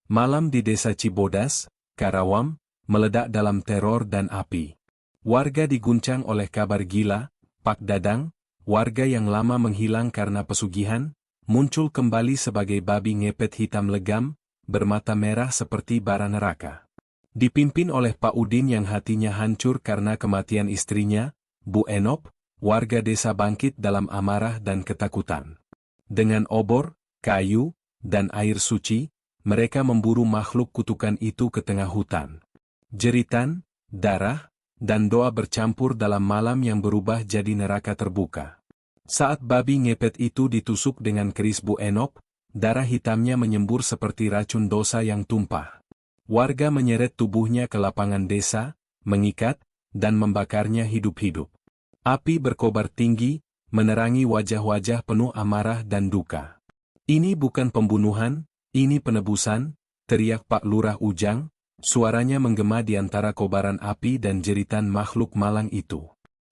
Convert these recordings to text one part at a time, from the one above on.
Malam di desa Cibodas, Karawang, meledak dalam teror dan api. Warga diguncang oleh kabar gila. Pak Dadang, warga yang lama menghilang karena pesugihan, muncul kembali sebagai babi ngepet hitam legam, bermata merah seperti bara neraka. Dipimpin oleh Pak Udin yang hatinya hancur karena kematian istrinya, Bu Enop, warga desa bangkit dalam amarah dan ketakutan. Dengan obor, kayu, dan air suci, mereka memburu makhluk kutukan itu ke tengah hutan. Jeritan, darah, dan doa bercampur dalam malam yang berubah jadi neraka terbuka. Saat babi ngepet itu ditusuk dengan keris Bu Enop, darah hitamnya menyembur seperti racun dosa yang tumpah. Warga menyeret tubuhnya ke lapangan desa, mengikat, dan membakarnya hidup-hidup. Api berkobar tinggi, menerangi wajah-wajah penuh amarah dan duka. Ini bukan pembunuhan, ini penebusan, teriak Pak Lurah Ujang, suaranya menggema di antara kobaran api dan jeritan makhluk malang itu.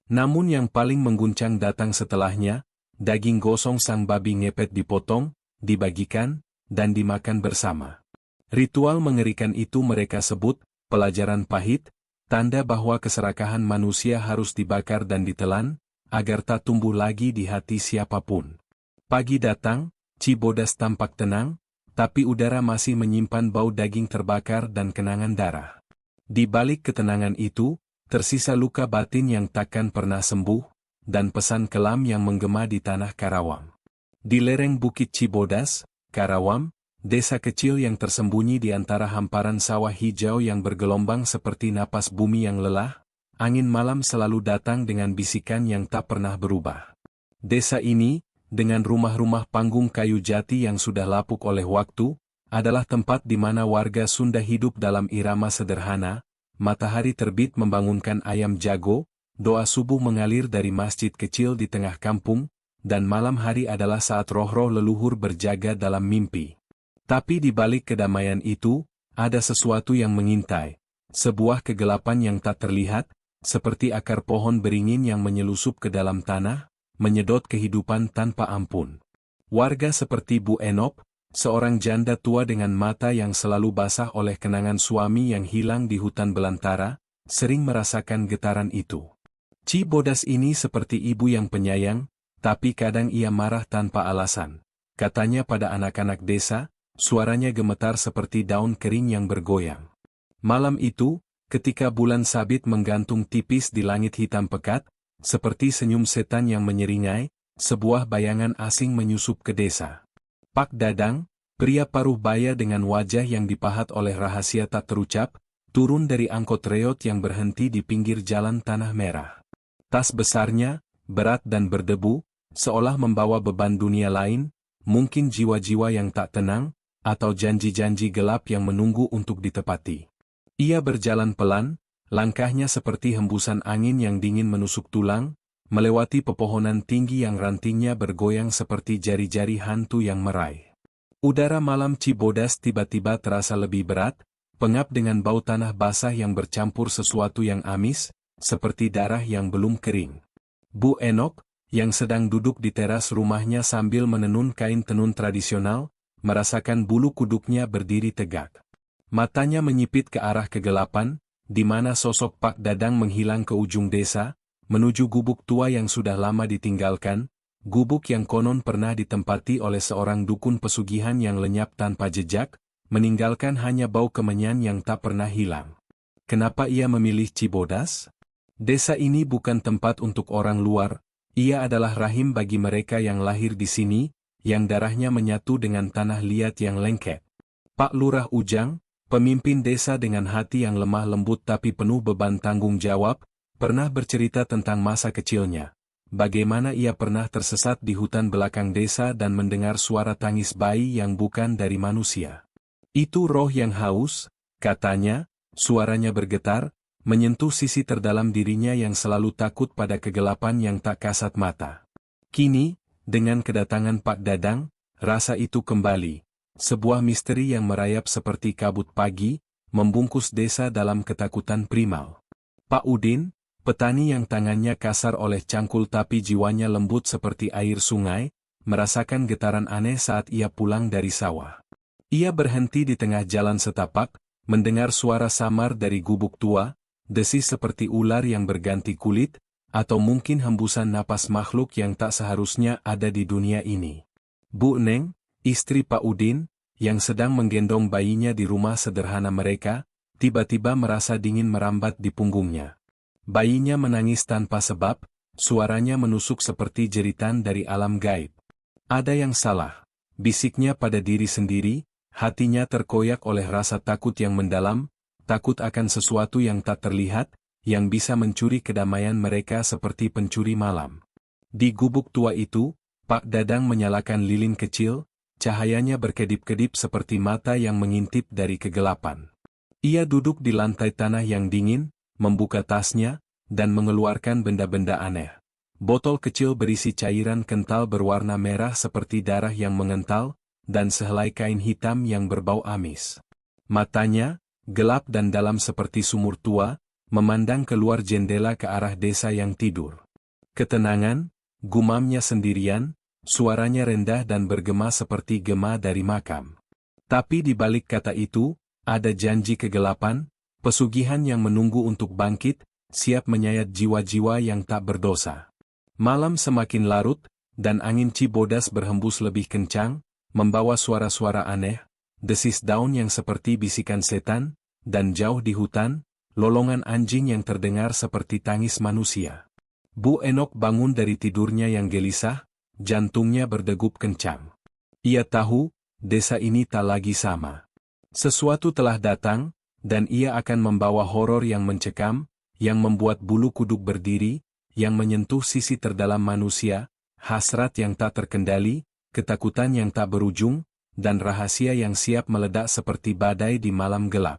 Namun yang paling mengguncang datang setelahnya, daging gosong sang babi ngepet dipotong, dibagikan, dan dimakan bersama. Ritual mengerikan itu mereka sebut, pelajaran pahit, tanda bahwa keserakahan manusia harus dibakar dan ditelan, agar tak tumbuh lagi di hati siapapun. Pagi datang, Cibodas tampak tenang, tapi udara masih menyimpan bau daging terbakar dan kenangan darah. Di balik ketenangan itu, tersisa luka batin yang takkan pernah sembuh, dan pesan kelam yang menggema di tanah Karawang. Di lereng Bukit Cibodas, Karawang, desa kecil yang tersembunyi di antara hamparan sawah hijau yang bergelombang seperti napas bumi yang lelah, angin malam selalu datang dengan bisikan yang tak pernah berubah. Desa ini, dengan rumah-rumah panggung kayu jati yang sudah lapuk oleh waktu, adalah tempat di mana warga Sunda hidup dalam irama sederhana. Matahari terbit membangunkan ayam jago, doa subuh mengalir dari masjid kecil di tengah kampung, dan malam hari adalah saat roh-roh leluhur berjaga dalam mimpi. Tapi di balik kedamaian itu, ada sesuatu yang mengintai, sebuah kegelapan yang tak terlihat, seperti akar pohon beringin yang menyelusup ke dalam tanah, menyedot kehidupan tanpa ampun. Warga seperti Bu Enop, seorang janda tua dengan mata yang selalu basah oleh kenangan suami yang hilang di hutan belantara, sering merasakan getaran itu. Cibodas ini seperti ibu yang penyayang, tapi kadang ia marah tanpa alasan. Katanya pada anak-anak desa, suaranya gemetar seperti daun kering yang bergoyang. Malam itu, ketika bulan sabit menggantung tipis di langit hitam pekat, seperti senyum setan yang menyeringai, sebuah bayangan asing menyusup ke desa. Pak Dadang, pria paruh baya dengan wajah yang dipahat oleh rahasia tak terucap, turun dari angkot reot yang berhenti di pinggir jalan tanah merah. Tas besarnya, berat dan berdebu, seolah membawa beban dunia lain, mungkin jiwa-jiwa yang tak tenang, atau janji-janji gelap yang menunggu untuk ditepati. Ia berjalan pelan, langkahnya seperti hembusan angin yang dingin menusuk tulang, melewati pepohonan tinggi yang rantingnya bergoyang seperti jari-jari hantu yang meraih. Udara malam Cibodas tiba-tiba terasa lebih berat, pengap dengan bau tanah basah yang bercampur sesuatu yang amis, seperti darah yang belum kering. Bu Enok, yang sedang duduk di teras rumahnya sambil menenun kain tenun tradisional, merasakan bulu kuduknya berdiri tegak. Matanya menyipit ke arah kegelapan, di mana sosok Pak Dadang menghilang ke ujung desa, menuju gubuk tua yang sudah lama ditinggalkan, gubuk yang konon pernah ditempati oleh seorang dukun pesugihan yang lenyap tanpa jejak, meninggalkan hanya bau kemenyan yang tak pernah hilang. Kenapa ia memilih Cibodas? Desa ini bukan tempat untuk orang luar, ia adalah rahim bagi mereka yang lahir di sini, yang darahnya menyatu dengan tanah liat yang lengket. Pak Lurah Ujang, pemimpin desa dengan hati yang lemah lembut tapi penuh beban tanggung jawab, pernah bercerita tentang masa kecilnya. Bagaimana ia pernah tersesat di hutan belakang desa dan mendengar suara tangis bayi yang bukan dari manusia. Itu roh yang haus, katanya, suaranya bergetar, menyentuh sisi terdalam dirinya yang selalu takut pada kegelapan yang tak kasat mata. Kini, dengan kedatangan Pak Dadang, rasa itu kembali. Sebuah misteri yang merayap seperti kabut pagi, membungkus desa dalam ketakutan primal. Pak Udin, petani yang tangannya kasar oleh cangkul tapi jiwanya lembut seperti air sungai, merasakan getaran aneh saat ia pulang dari sawah. Ia berhenti di tengah jalan setapak, mendengar suara samar dari gubuk tua, desis seperti ular yang berganti kulit, atau mungkin hembusan napas makhluk yang tak seharusnya ada di dunia ini. Bu Neng, istri Pak Udin, yang sedang menggendong bayinya di rumah sederhana mereka, tiba-tiba merasa dingin merambat di punggungnya. Bayinya menangis tanpa sebab, suaranya menusuk seperti jeritan dari alam gaib. Ada yang salah, bisiknya pada diri sendiri, hatinya terkoyak oleh rasa takut yang mendalam, takut akan sesuatu yang tak terlihat, yang bisa mencuri kedamaian mereka seperti pencuri malam. Di gubuk tua itu, Pak Dadang menyalakan lilin kecil, cahayanya berkedip-kedip seperti mata yang mengintip dari kegelapan. Ia duduk di lantai tanah yang dingin, membuka tasnya, dan mengeluarkan benda-benda aneh. Botol kecil berisi cairan kental berwarna merah seperti darah yang mengental, dan sehelai kain hitam yang berbau amis. Matanya, gelap dan dalam seperti sumur tua, memandang keluar jendela ke arah desa yang tidur. Ketenangan, gumamnya sendirian, suaranya rendah dan bergema seperti gema dari makam. Tapi di balik kata itu, ada janji kegelapan, pesugihan yang menunggu untuk bangkit, siap menyayat jiwa-jiwa yang tak berdosa. Malam semakin larut, dan angin Cibodas berhembus lebih kencang, membawa suara-suara aneh, desis daun yang seperti bisikan setan, dan jauh di hutan, lolongan anjing yang terdengar seperti tangis manusia. Bu Enok bangun dari tidurnya yang gelisah, jantungnya berdegup kencang. Ia tahu, desa ini tak lagi sama. Sesuatu telah datang, dan ia akan membawa horor yang mencekam, yang membuat bulu kuduk berdiri, yang menyentuh sisi terdalam manusia, hasrat yang tak terkendali, ketakutan yang tak berujung, dan rahasia yang siap meledak seperti badai di malam gelap.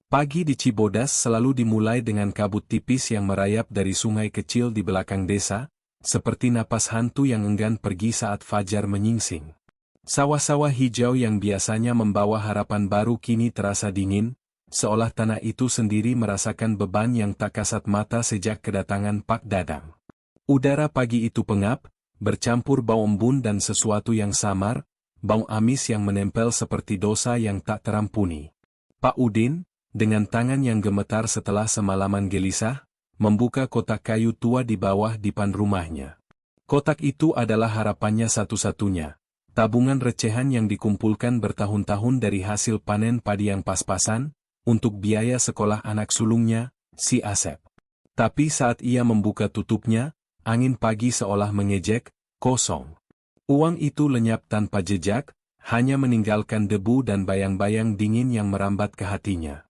Pagi di Cibodas selalu dimulai dengan kabut tipis yang merayap dari sungai kecil di belakang desa, seperti napas hantu yang enggan pergi saat fajar menyingsing. Sawah-sawah hijau yang biasanya membawa harapan baru kini terasa dingin, seolah tanah itu sendiri merasakan beban yang tak kasat mata sejak kedatangan Pak Dadang. Udara pagi itu pengap, bercampur bau embun dan sesuatu yang samar, bau amis yang menempel seperti dosa yang tak terampuni. Pak Udin, dengan tangan yang gemetar setelah semalaman gelisah, membuka kotak kayu tua di bawah dipan rumahnya. Kotak itu adalah harapannya satu-satunya, tabungan recehan yang dikumpulkan bertahun-tahun dari hasil panen padi yang pas-pasan, untuk biaya sekolah anak sulungnya, si Asep. Tapi saat ia membuka tutupnya, angin pagi seolah mengejek, kosong. Uang itu lenyap tanpa jejak, hanya meninggalkan debu dan bayang-bayang dingin yang merambat ke hatinya.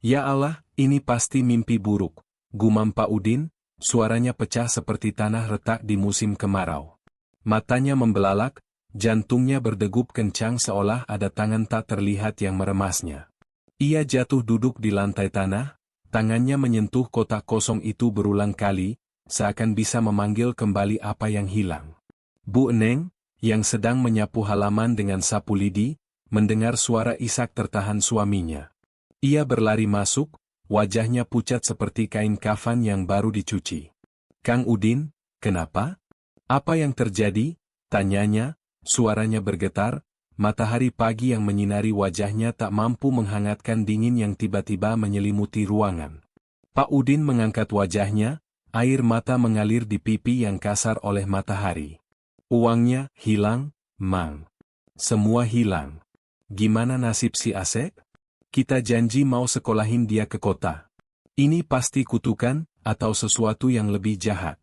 Ya Allah, ini pasti mimpi buruk, gumam Pak Udin, suaranya pecah seperti tanah retak di musim kemarau. Matanya membelalak, jantungnya berdegup kencang seolah ada tangan tak terlihat yang meremasnya. Ia jatuh duduk di lantai tanah, tangannya menyentuh kotak kosong itu berulang kali, seakan bisa memanggil kembali apa yang hilang. Bu Neng, yang sedang menyapu halaman dengan sapu lidi, mendengar suara isak tertahan suaminya. Ia berlari masuk, wajahnya pucat seperti kain kafan yang baru dicuci. Kang Udin, kenapa? Apa yang terjadi? Tanyanya, suaranya bergetar. Matahari pagi yang menyinari wajahnya tak mampu menghangatkan dingin yang tiba-tiba menyelimuti ruangan. Pak Udin mengangkat wajahnya, air mata mengalir di pipi yang kasar oleh matahari. Uangnya hilang, Mang. Semua hilang. Gimana nasib si Asep? Kita janji mau sekolahin dia ke kota. Ini pasti kutukan, atau sesuatu yang lebih jahat.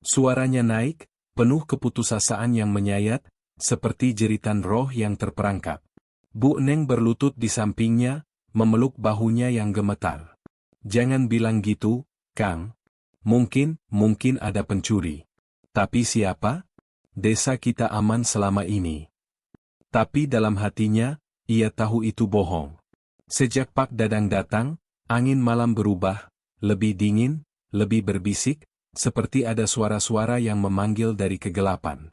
Suaranya naik, penuh keputusasaan yang menyayat, seperti jeritan roh yang terperangkap. Bu Neng berlutut di sampingnya, memeluk bahunya yang gemetar. Jangan bilang gitu, Kang. Mungkin ada pencuri. Tapi siapa? Desa kita aman selama ini. Tapi dalam hatinya, ia tahu itu bohong. Sejak Pak Dadang datang, angin malam berubah, lebih dingin, lebih berbisik, seperti ada suara-suara yang memanggil dari kegelapan.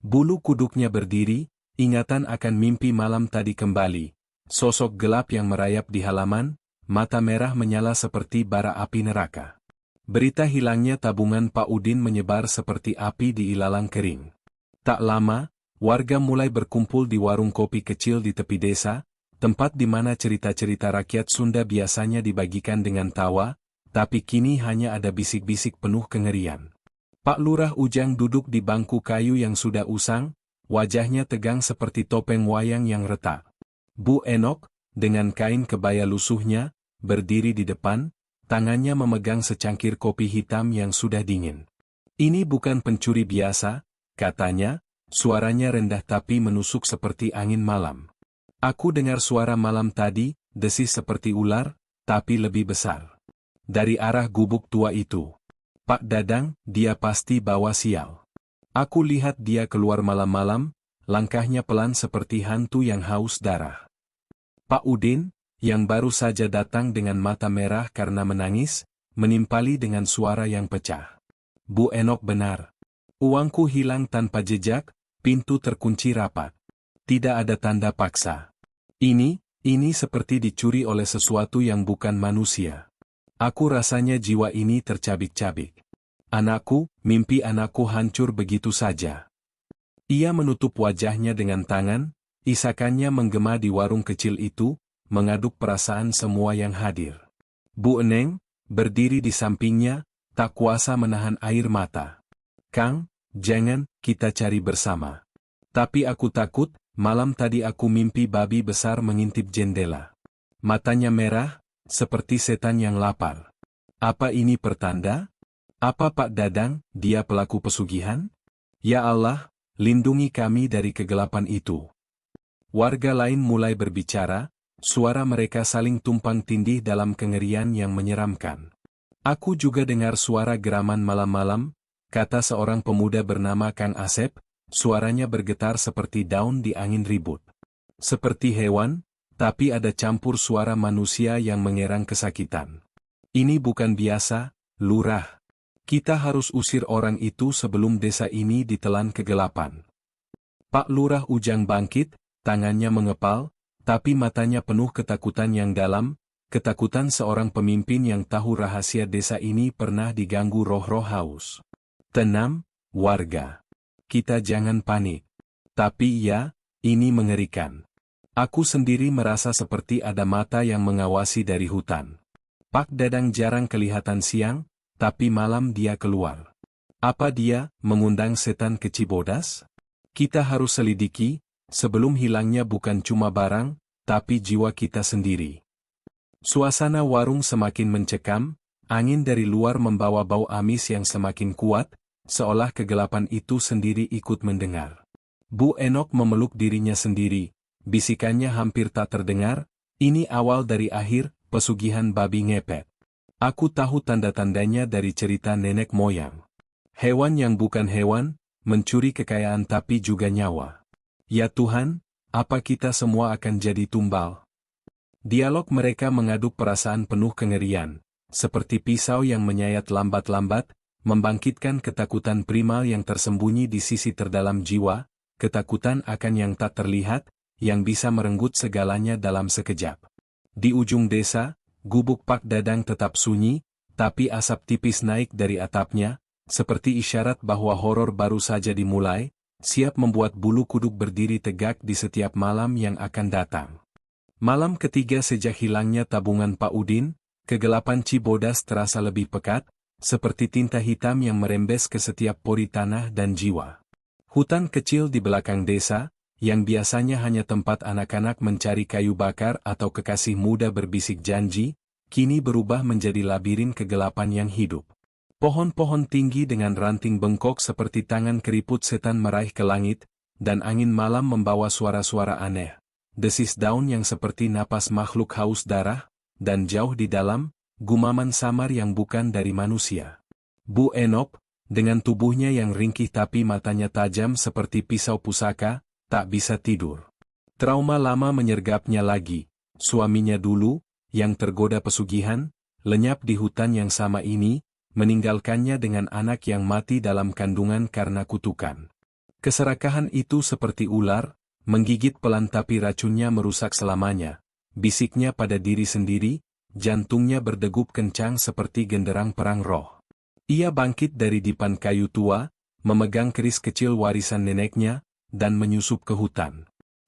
Bulu kuduknya berdiri, ingatan akan mimpi malam tadi kembali. Sosok gelap yang merayap di halaman, mata merah menyala seperti bara api neraka. Berita hilangnya tabungan Pak Udin menyebar seperti api di ilalang kering. Tak lama, warga mulai berkumpul di warung kopi kecil di tepi desa, tempat di mana cerita-cerita rakyat Sunda biasanya dibagikan dengan tawa, tapi kini hanya ada bisik-bisik penuh kengerian. Pak Lurah Ujang duduk di bangku kayu yang sudah usang, wajahnya tegang seperti topeng wayang yang retak. Bu Enok, dengan kain kebaya lusuhnya, berdiri di depan, tangannya memegang secangkir kopi hitam yang sudah dingin. Ini bukan pencuri biasa, katanya, suaranya rendah tapi menusuk seperti angin malam. Aku dengar suara malam tadi, desis seperti ular, tapi lebih besar. Dari arah gubuk tua itu. Pak Dadang, dia pasti bawa sial. Aku lihat dia keluar malam-malam, langkahnya pelan seperti hantu yang haus darah. Pak Udin, yang baru saja datang dengan mata merah karena menangis, menimpali dengan suara yang pecah. Bu Enok benar. Uangku hilang tanpa jejak, pintu terkunci rapat. Tidak ada tanda paksa. Ini seperti dicuri oleh sesuatu yang bukan manusia. Aku rasanya jiwa ini tercabik-cabik. Anakku, mimpi anakku hancur begitu saja. Ia menutup wajahnya dengan tangan, isakannya menggema di warung kecil itu, mengaduk perasaan semua yang hadir. Bu Eneng, berdiri di sampingnya, tak kuasa menahan air mata. Kang, jangan, kita cari bersama. Tapi aku takut, malam tadi aku mimpi babi besar mengintip jendela. Matanya merah, seperti setan yang lapar. Apa ini pertanda? Apa Pak Dadang, dia pelaku pesugihan? Ya Allah, lindungi kami dari kegelapan itu. Warga lain mulai berbicara, suara mereka saling tumpang tindih dalam kengerian yang menyeramkan. Aku juga dengar suara geraman malam-malam, kata seorang pemuda bernama Kang Asep, suaranya bergetar seperti daun di angin ribut. Seperti hewan, tapi ada campur suara manusia yang mengerang kesakitan. Ini bukan biasa, Lurah. Kita harus usir orang itu sebelum desa ini ditelan kegelapan. Pak Lurah Ujang bangkit, tangannya mengepal, tapi matanya penuh ketakutan yang dalam, ketakutan seorang pemimpin yang tahu rahasia desa ini pernah diganggu roh-roh haus. Tenang, warga. Kita jangan panik. Tapi ya, ini mengerikan. Aku sendiri merasa seperti ada mata yang mengawasi dari hutan. Pak Dadang jarang kelihatan siang, tapi malam dia keluar. Apa dia mengundang setan ke Cibodas? Kita harus selidiki, sebelum hilangnya bukan cuma barang, tapi jiwa kita sendiri. Suasana warung semakin mencekam, angin dari luar membawa bau amis yang semakin kuat, seolah kegelapan itu sendiri ikut mendengar. Bu Enok memeluk dirinya sendiri, bisikannya hampir tak terdengar, ini awal dari akhir, pesugihan babi ngepet. Aku tahu tanda-tandanya dari cerita nenek moyang. Hewan yang bukan hewan, mencuri kekayaan tapi juga nyawa. Ya Tuhan, apa kita semua akan jadi tumbal? Dialog mereka mengaduk perasaan penuh kengerian, seperti pisau yang menyayat lambat-lambat, membangkitkan ketakutan primal yang tersembunyi di sisi terdalam jiwa, ketakutan akan yang tak terlihat, yang bisa merenggut segalanya dalam sekejap. Di ujung desa, gubuk Pak Dadang tetap sunyi, tapi asap tipis naik dari atapnya, seperti isyarat bahwa horor baru saja dimulai, siap membuat bulu kuduk berdiri tegak di setiap malam yang akan datang. Malam ketiga sejak hilangnya tabungan Pak Udin, kegelapan Cibodas terasa lebih pekat, seperti tinta hitam yang merembes ke setiap pori tanah dan jiwa. Hutan kecil di belakang desa, yang biasanya hanya tempat anak-anak mencari kayu bakar atau kekasih muda berbisik janji, kini berubah menjadi labirin kegelapan yang hidup. Pohon-pohon tinggi dengan ranting bengkok seperti tangan keriput setan meraih ke langit, dan angin malam membawa suara-suara aneh. Desis daun yang seperti napas makhluk haus darah, dan jauh di dalam, gumaman samar yang bukan dari manusia. Bu Enok, dengan tubuhnya yang ringkih tapi matanya tajam seperti pisau pusaka, tak bisa tidur. Trauma lama menyergapnya lagi, suaminya dulu, yang tergoda pesugihan, lenyap di hutan yang sama ini, meninggalkannya dengan anak yang mati dalam kandungan karena kutukan. Keserakahan itu seperti ular, menggigit pelan tapi racunnya merusak selamanya, bisiknya pada diri sendiri, jantungnya berdegup kencang seperti genderang perang roh. Ia bangkit dari dipan kayu tua, memegang keris kecil warisan neneknya, dan menyusup ke hutan.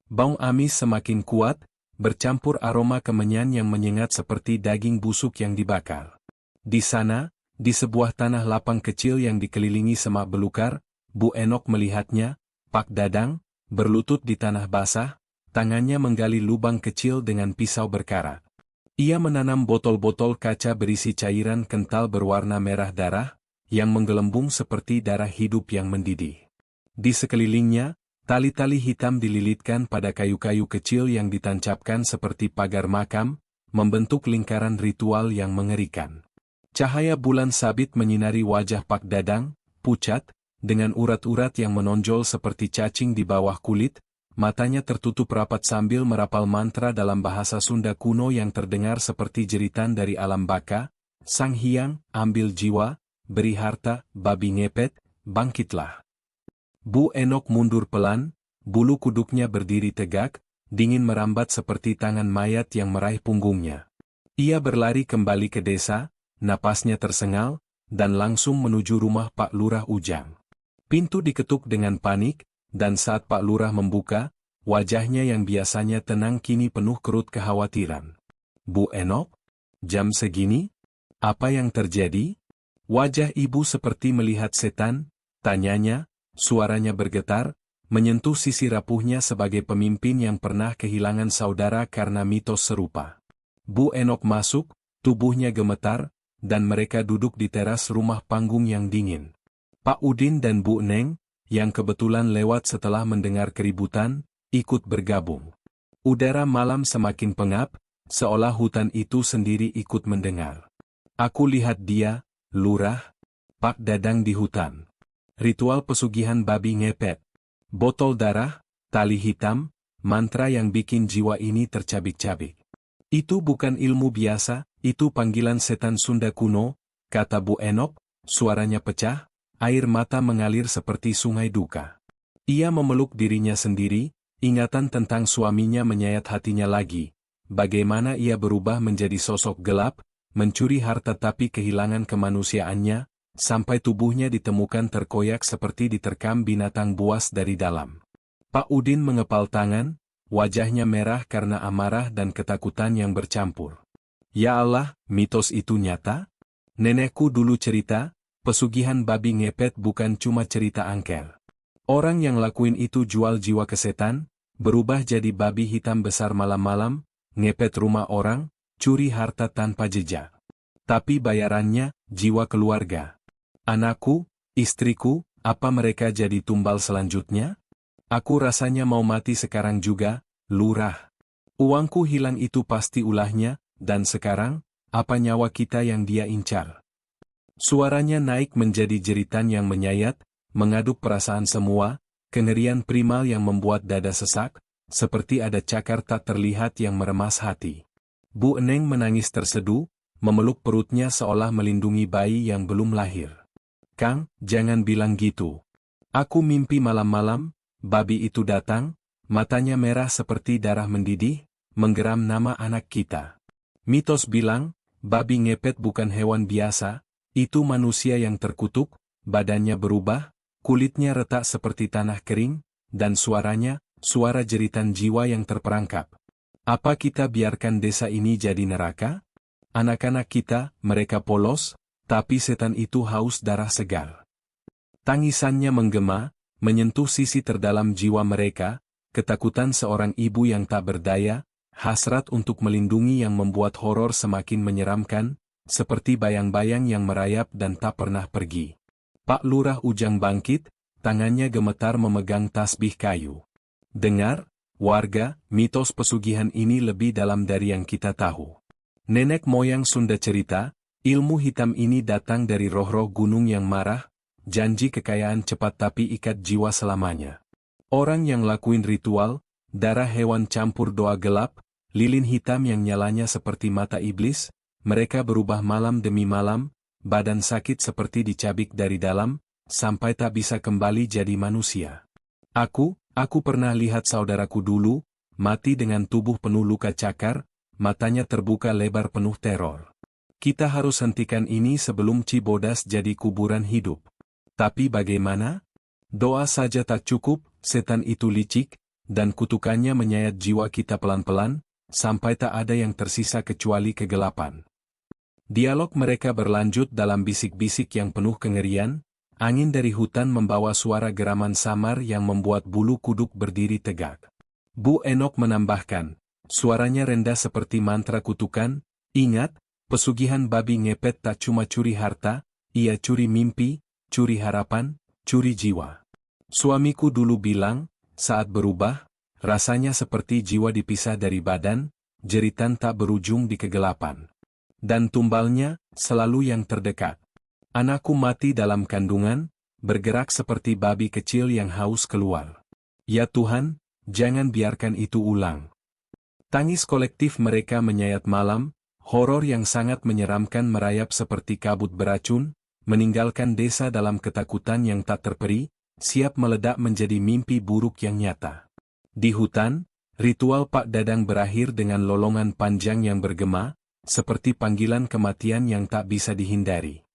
Bau amis semakin kuat, bercampur aroma kemenyan yang menyengat seperti daging busuk yang dibakar. Di sana, di sebuah tanah lapang kecil yang dikelilingi semak belukar, Bu Enok melihatnya, Pak Dadang, berlutut di tanah basah, tangannya menggali lubang kecil dengan pisau berkarat. Ia menanam botol-botol kaca berisi cairan kental berwarna merah darah, yang menggelembung seperti darah hidup yang mendidih. Di sekelilingnya, tali-tali hitam dililitkan pada kayu-kayu kecil yang ditancapkan seperti pagar makam, membentuk lingkaran ritual yang mengerikan. Cahaya bulan sabit menyinari wajah Pak Dadang, pucat, dengan urat-urat yang menonjol seperti cacing di bawah kulit, matanya tertutup rapat sambil merapal mantra dalam bahasa Sunda kuno yang terdengar seperti jeritan dari alam baka, Sang Hyang, ambil jiwa, beri harta, babi ngepet, bangkitlah. Bu Enok mundur pelan, bulu kuduknya berdiri tegak, dingin merambat seperti tangan mayat yang meraih punggungnya. Ia berlari kembali ke desa, napasnya tersengal, dan langsung menuju rumah Pak Lurah Ujang. Pintu diketuk dengan panik, dan saat Pak Lurah membuka, wajahnya yang biasanya tenang kini penuh kerut kekhawatiran. Bu Enok? Jam segini? Apa yang terjadi? Wajah ibu seperti melihat setan, tanyanya, suaranya bergetar, menyentuh sisi rapuhnya sebagai pemimpin yang pernah kehilangan saudara karena mitos serupa. Bu Enok masuk, tubuhnya gemetar, dan mereka duduk di teras rumah panggung yang dingin. Pak Udin dan Bu Neng, yang kebetulan lewat setelah mendengar keributan, ikut bergabung. Udara malam semakin pengap, seolah hutan itu sendiri ikut mendengar. Aku lihat dia, Lurah, Pak Dadang di hutan. Ritual pesugihan babi ngepet. Botol darah, tali hitam, mantra yang bikin jiwa ini tercabik-cabik. Itu bukan ilmu biasa, itu panggilan setan Sunda kuno, kata Bu Enok, suaranya pecah, air mata mengalir seperti sungai duka. Ia memeluk dirinya sendiri, ingatan tentang suaminya menyayat hatinya lagi, bagaimana ia berubah menjadi sosok gelap, mencuri harta tapi kehilangan kemanusiaannya, sampai tubuhnya ditemukan terkoyak seperti diterkam binatang buas dari dalam. Pak Udin mengepal tangan, wajahnya merah karena amarah dan ketakutan yang bercampur. Ya Allah, mitos itu nyata? Nenekku dulu cerita, pesugihan babi ngepet bukan cuma cerita angker. Orang yang lakuin itu jual jiwa ke setan, berubah jadi babi hitam besar malam-malam, ngepet rumah orang, curi harta tanpa jejak. Tapi bayarannya, jiwa keluarga. Anakku, istriku, apa mereka jadi tumbal selanjutnya? Aku rasanya mau mati sekarang juga, Lurah. Uangku hilang itu pasti ulahnya, dan sekarang, apa nyawa kita yang dia incar? Suaranya naik menjadi jeritan yang menyayat, mengaduk perasaan semua, kengerian primal yang membuat dada sesak, seperti ada cakar tak terlihat yang meremas hati. Bu Eneng menangis terseduh, memeluk perutnya seolah melindungi bayi yang belum lahir. Kang, jangan bilang gitu. Aku mimpi malam-malam, babi itu datang, matanya merah seperti darah mendidih, menggeram nama anak kita. Mitos bilang, babi ngepet bukan hewan biasa, itu manusia yang terkutuk, badannya berubah, kulitnya retak seperti tanah kering, dan suaranya, suara jeritan jiwa yang terperangkap. Apa kita biarkan desa ini jadi neraka? Anak-anak kita, mereka polos, tapi setan itu haus darah segar. Tangisannya menggema, menyentuh sisi terdalam jiwa mereka, ketakutan seorang ibu yang tak berdaya, hasrat untuk melindungi yang membuat horor semakin menyeramkan, seperti bayang-bayang yang merayap dan tak pernah pergi. Pak Lurah Ujang bangkit, tangannya gemetar memegang tasbih kayu. Dengar, warga, mitos pesugihan ini lebih dalam dari yang kita tahu. Nenek moyang Sunda cerita, ilmu hitam ini datang dari roh-roh gunung yang marah, janji kekayaan cepat tapi ikat jiwa selamanya. Orang yang lakuin ritual, darah hewan campur doa gelap, lilin hitam yang nyalanya seperti mata iblis, mereka berubah malam demi malam, badan sakit seperti dicabik dari dalam, sampai tak bisa kembali jadi manusia. Aku pernah lihat saudaraku dulu, mati dengan tubuh penuh luka cakar, matanya terbuka lebar penuh teror. Kita harus hentikan ini sebelum Cibodas jadi kuburan hidup. Tapi bagaimana? Doa saja tak cukup, setan itu licik, dan kutukannya menyayat jiwa kita pelan-pelan, sampai tak ada yang tersisa kecuali kegelapan. Dialog mereka berlanjut dalam bisik-bisik yang penuh kengerian, angin dari hutan membawa suara geraman samar yang membuat bulu kuduk berdiri tegak. Bu Enok menambahkan, suaranya rendah seperti mantra kutukan, ingat, pesugihan babi ngepet tak cuma curi harta, ia curi mimpi, curi harapan, curi jiwa. Suamiku dulu bilang, saat berubah, rasanya seperti jiwa dipisah dari badan, jeritan tak berujung di kegelapan. Dan tumbalnya, selalu yang terdekat. Anakku mati dalam kandungan, bergerak seperti babi kecil yang haus keluar. Ya Tuhan, jangan biarkan itu ulang. Tangis kolektif mereka menyayat malam, horor yang sangat menyeramkan merayap seperti kabut beracun, meninggalkan desa dalam ketakutan yang tak terperi, siap meledak menjadi mimpi buruk yang nyata. Di hutan, ritual Pak Dadang berakhir dengan lolongan panjang yang bergema, seperti panggilan kematian yang tak bisa dihindari.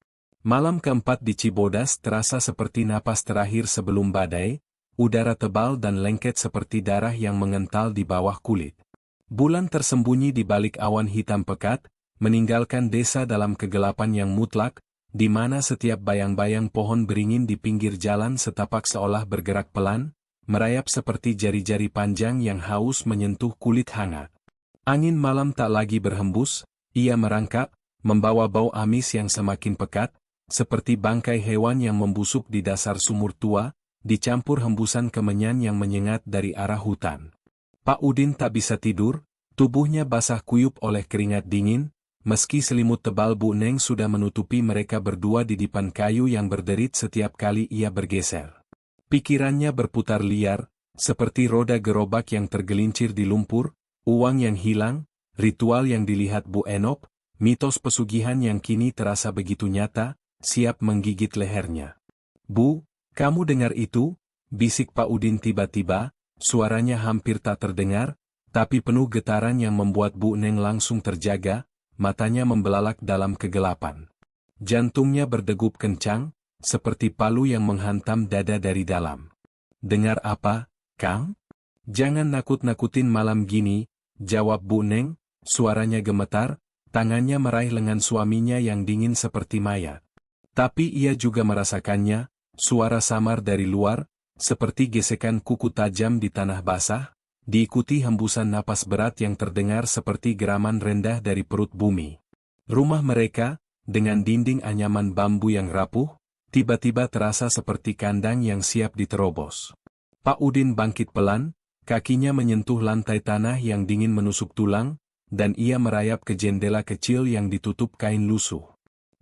Malam keempat di Cibodas terasa seperti napas terakhir sebelum badai, udara tebal dan lengket seperti darah yang mengental di bawah kulit. Bulan tersembunyi di balik awan hitam pekat, meninggalkan desa dalam kegelapan yang mutlak, di mana setiap bayang-bayang pohon beringin di pinggir jalan setapak seolah bergerak pelan, merayap seperti jari-jari panjang yang haus menyentuh kulit hangat. Angin malam tak lagi berhembus, ia merangkak, membawa bau amis yang semakin pekat, seperti bangkai hewan yang membusuk di dasar sumur tua, dicampur hembusan kemenyan yang menyengat dari arah hutan. Pak Udin tak bisa tidur, tubuhnya basah kuyup oleh keringat dingin, meski selimut tebal Bu Neng sudah menutupi mereka berdua di dipan kayu yang berderit setiap kali ia bergeser. Pikirannya berputar liar, seperti roda gerobak yang tergelincir di lumpur, uang yang hilang, ritual yang dilihat Bu Enok, mitos pesugihan yang kini terasa begitu nyata, siap menggigit lehernya. Bu, kamu dengar itu? Bisik Pak Udin tiba-tiba, suaranya hampir tak terdengar, tapi penuh getaran yang membuat Bu Neng langsung terjaga, matanya membelalak dalam kegelapan. Jantungnya berdegup kencang, seperti palu yang menghantam dada dari dalam. Dengar apa, Kang? Jangan nakut-nakutin malam gini, jawab Bu Neng, suaranya gemetar, tangannya meraih lengan suaminya yang dingin seperti mayat. Tapi ia juga merasakannya, suara samar dari luar, seperti gesekan kuku tajam di tanah basah, diikuti hembusan napas berat yang terdengar seperti geraman rendah dari perut bumi. Rumah mereka, dengan dinding anyaman bambu yang rapuh, tiba-tiba terasa seperti kandang yang siap diterobos. Pak Udin bangkit pelan, kakinya menyentuh lantai tanah yang dingin menusuk tulang, dan ia merayap ke jendela kecil yang ditutup kain lusuh.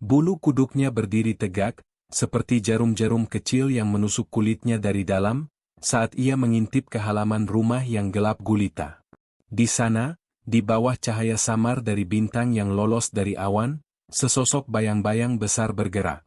Bulu kuduknya berdiri tegak, seperti jarum-jarum kecil yang menusuk kulitnya dari dalam, saat ia mengintip ke halaman rumah yang gelap gulita. Di sana, di bawah cahaya samar dari bintang yang lolos dari awan, sesosok bayang-bayang besar bergerak.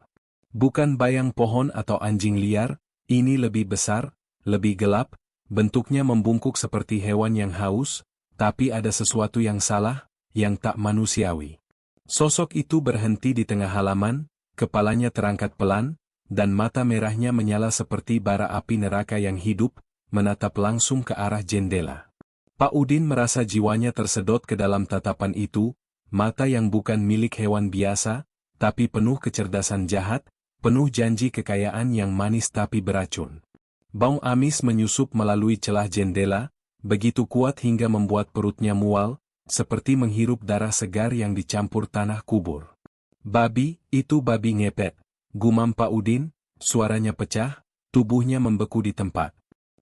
Bukan bayang pohon atau anjing liar, ini lebih besar, lebih gelap, bentuknya membungkuk seperti hewan yang haus, tapi ada sesuatu yang salah, yang tak manusiawi. Sosok itu berhenti di tengah halaman, kepalanya terangkat pelan, dan mata merahnya menyala seperti bara api neraka yang hidup, menatap langsung ke arah jendela. Pak Udin merasa jiwanya tersedot ke dalam tatapan itu, mata yang bukan milik hewan biasa, tapi penuh kecerdasan jahat, penuh janji kekayaan yang manis tapi beracun. Bau amis menyusup melalui celah jendela, begitu kuat hingga membuat perutnya mual, seperti menghirup darah segar yang dicampur tanah kubur. Babi, itu babi ngepet, gumam Pak Udin, suaranya pecah, tubuhnya membeku di tempat.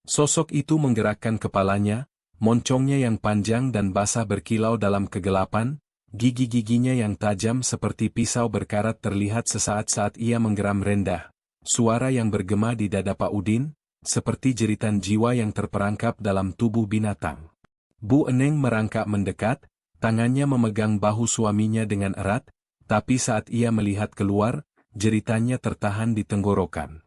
Sosok itu menggerakkan kepalanya, moncongnya yang panjang dan basah berkilau dalam kegelapan, gigi-giginya yang tajam seperti pisau berkarat terlihat sesaat saat ia menggeram rendah. Suara yang bergema di dada Pak Udin, seperti jeritan jiwa yang terperangkap dalam tubuh binatang. Bu Eneng merangkak mendekat, tangannya memegang bahu suaminya dengan erat, tapi saat ia melihat keluar, jeritannya tertahan di tenggorokan.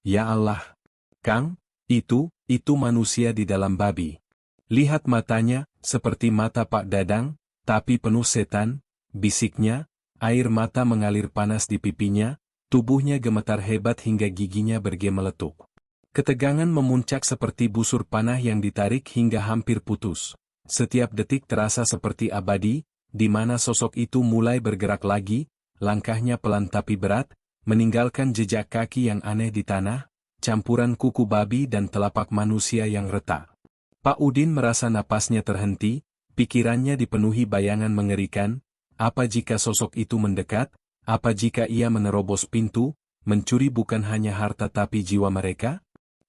Ya Allah! Kang, itu manusia di dalam babi. Lihat matanya, seperti mata Pak Dadang, tapi penuh setan, bisiknya, air mata mengalir panas di pipinya, tubuhnya gemetar hebat hingga giginya bergemeletup. Ketegangan memuncak seperti busur panah yang ditarik hingga hampir putus. Setiap detik terasa seperti abadi, di mana sosok itu mulai bergerak lagi, langkahnya pelan tapi berat, meninggalkan jejak kaki yang aneh di tanah, campuran kuku babi dan telapak manusia yang retak. Pak Udin merasa napasnya terhenti, pikirannya dipenuhi bayangan mengerikan, apa jika sosok itu mendekat, apa jika ia menerobos pintu, mencuri bukan hanya harta tapi jiwa mereka?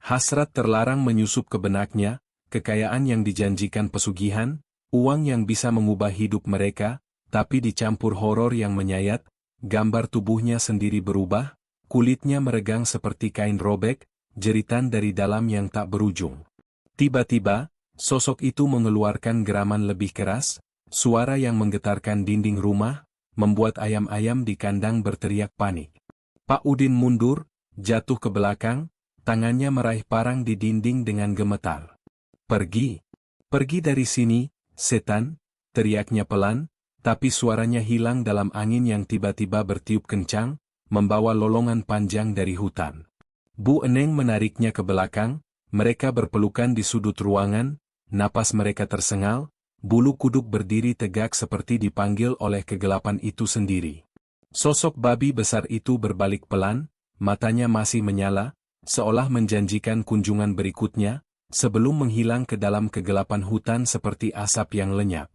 Hasrat terlarang menyusup ke benaknya, kekayaan yang dijanjikan pesugihan, uang yang bisa mengubah hidup mereka, tapi dicampur horor yang menyayat, gambar tubuhnya sendiri berubah, kulitnya meregang seperti kain robek, jeritan dari dalam yang tak berujung. Tiba-tiba, sosok itu mengeluarkan geraman lebih keras, suara yang menggetarkan dinding rumah, membuat ayam-ayam di kandang berteriak panik. Pak Udin mundur, jatuh ke belakang, tangannya meraih parang di dinding dengan gemetar. Pergi! Pergi dari sini, setan! Teriaknya pelan, tapi suaranya hilang dalam angin yang tiba-tiba bertiup kencang, membawa lolongan panjang dari hutan. Bu Eneng menariknya ke belakang, mereka berpelukan di sudut ruangan, napas mereka tersengal, bulu kuduk berdiri tegak seperti dipanggil oleh kegelapan itu sendiri. Sosok babi besar itu berbalik pelan, matanya masih menyala, seolah menjanjikan kunjungan berikutnya, sebelum menghilang ke dalam kegelapan hutan seperti asap yang lenyap.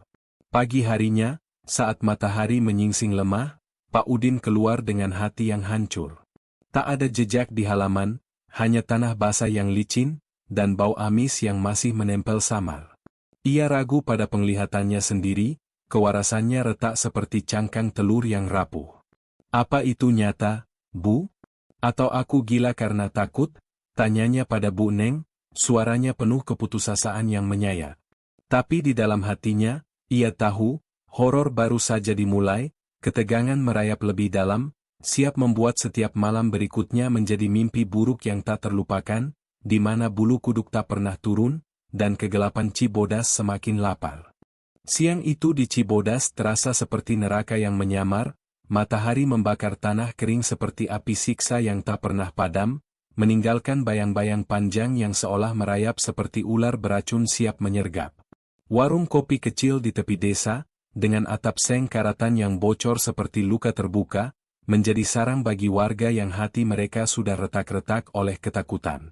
Pagi harinya, saat matahari menyingsing lemah, Pak Udin keluar dengan hati yang hancur. Tak ada jejak di halaman, hanya tanah basah yang licin, dan bau amis yang masih menempel samar. Ia ragu pada penglihatannya sendiri, kewarasannya retak seperti cangkang telur yang rapuh. Apa itu nyata, Bu? Atau aku gila karena takut? Tanyanya pada Bu Neng, suaranya penuh keputusasaan yang menyayat. Tapi di dalam hatinya, ia tahu, horor baru saja dimulai, ketegangan merayap lebih dalam, siap membuat setiap malam berikutnya menjadi mimpi buruk yang tak terlupakan, di mana bulu kuduk tak pernah turun, dan kegelapan Cibodas semakin lapar. Siang itu di Cibodas terasa seperti neraka yang menyamar, matahari membakar tanah kering seperti api siksa yang tak pernah padam, meninggalkan bayang-bayang panjang yang seolah merayap seperti ular beracun siap menyergap. Warung kopi kecil di tepi desa, dengan atap seng karatan yang bocor seperti luka terbuka, menjadi sarang bagi warga yang hati mereka sudah retak-retak oleh ketakutan.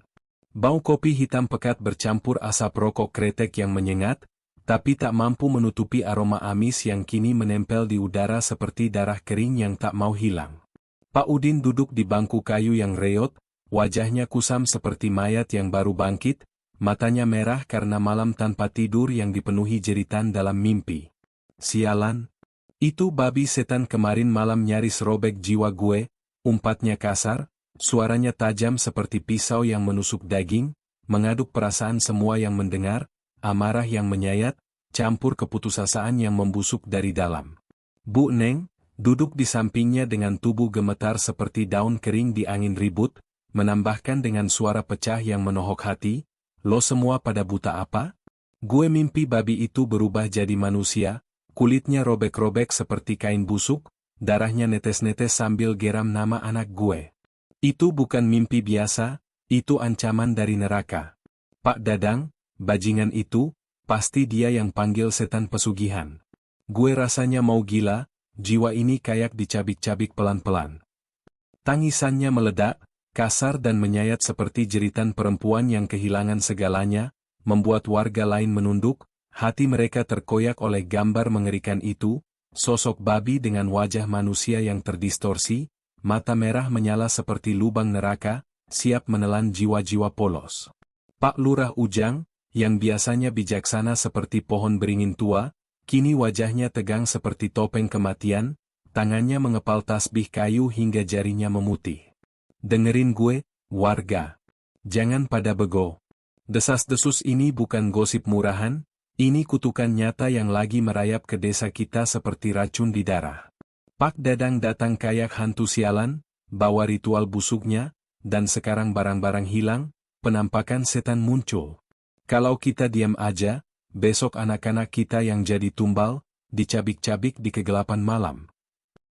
Bau kopi hitam pekat bercampur asap rokok kretek yang menyengat, tapi tak mampu menutupi aroma amis yang kini menempel di udara seperti darah kering yang tak mau hilang. Pak Udin duduk di bangku kayu yang reot, wajahnya kusam seperti mayat yang baru bangkit, matanya merah karena malam tanpa tidur yang dipenuhi jeritan dalam mimpi. Sialan! Itu babi setan kemarin malam nyaris robek jiwa gue, umpatnya kasar, suaranya tajam seperti pisau yang menusuk daging, mengaduk perasaan semua yang mendengar, amarah yang menyayat, campur keputusasaan yang membusuk dari dalam. Bu Neng, duduk di sampingnya dengan tubuh gemetar seperti daun kering di angin ribut, menambahkan dengan suara pecah yang menohok hati, "Lo semua pada buta apa? Gue mimpi babi itu berubah jadi manusia, kulitnya robek-robek seperti kain busuk, darahnya netes-netes sambil geram nama anak gue. Itu bukan mimpi biasa, itu ancaman dari neraka. Pak Dadang, bajingan itu, pasti dia yang panggil setan pesugihan. Gue rasanya mau gila, jiwa ini kayak dicabik-cabik pelan-pelan." Tangisannya meledak, kasar dan menyayat seperti jeritan perempuan yang kehilangan segalanya, membuat warga lain menunduk, hati mereka terkoyak oleh gambar mengerikan itu, sosok babi dengan wajah manusia yang terdistorsi, mata merah menyala seperti lubang neraka, siap menelan jiwa-jiwa polos. Pak Lurah Ujang, yang biasanya bijaksana seperti pohon beringin tua, kini wajahnya tegang seperti topeng kematian, tangannya mengepal tasbih kayu hingga jarinya memutih. "Dengerin gue, warga. Jangan pada bego. Desas-desus ini bukan gosip murahan, ini kutukan nyata yang lagi merayap ke desa kita seperti racun di darah. Pak Dadang datang kayak hantu sialan, bawa ritual busuknya, dan sekarang barang-barang hilang, penampakan setan muncul. Kalau kita diam aja, besok anak-anak kita yang jadi tumbal, dicabik-cabik di kegelapan malam."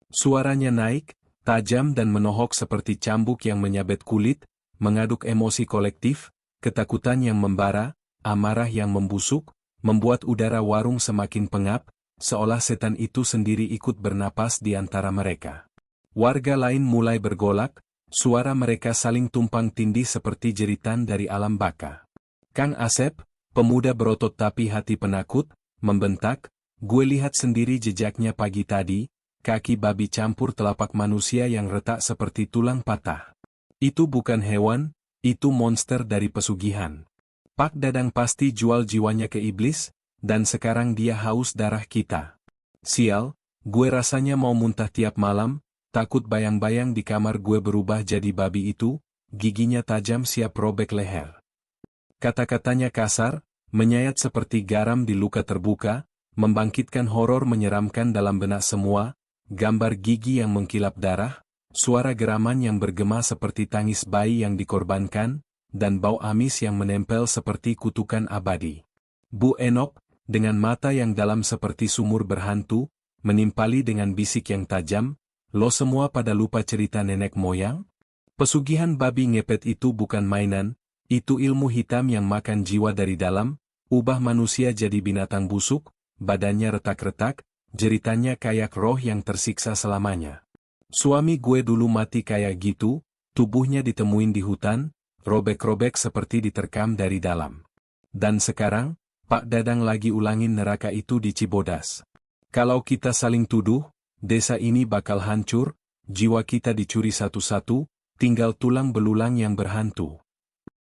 Suaranya naik, tajam dan menohok seperti cambuk yang menyabet kulit, mengaduk emosi kolektif, ketakutan yang membara, amarah yang membusuk, membuat udara warung semakin pengap, seolah setan itu sendiri ikut bernapas di antara mereka. Warga lain mulai bergolak, suara mereka saling tumpang tindih seperti jeritan dari alam baka. Kang Asep, pemuda berotot tapi hati penakut, membentak, "Gue lihat sendiri jejaknya pagi tadi, kaki babi campur telapak manusia yang retak seperti tulang patah. Itu bukan hewan, itu monster dari pesugihan. Pak Dadang pasti jual jiwanya ke iblis, dan sekarang dia haus darah kita. Sial, gue rasanya mau muntah tiap malam, takut bayang-bayang di kamar gue berubah jadi babi itu, giginya tajam siap robek leher." Kata-katanya kasar, menyayat seperti garam di luka terbuka, membangkitkan horor menyeramkan dalam benak semua, gambar gigi yang mengkilap darah, suara geraman yang bergema seperti tangis bayi yang dikorbankan, dan bau amis yang menempel seperti kutukan abadi. Bu Enok, dengan mata yang dalam seperti sumur berhantu, menimpali dengan bisik yang tajam, "Lo semua pada lupa cerita nenek moyang? Pesugihan babi ngepet itu bukan mainan, itu ilmu hitam yang makan jiwa dari dalam, ubah manusia jadi binatang busuk, badannya retak-retak, jeritannya kayak roh yang tersiksa selamanya. Suami gue dulu mati kayak gitu, tubuhnya ditemuin di hutan, robek-robek seperti diterkam dari dalam. Dan sekarang, Pak Dadang lagi ulangin neraka itu di Cibodas. Kalau kita saling tuduh, desa ini bakal hancur, jiwa kita dicuri satu-satu, tinggal tulang belulang yang berhantu."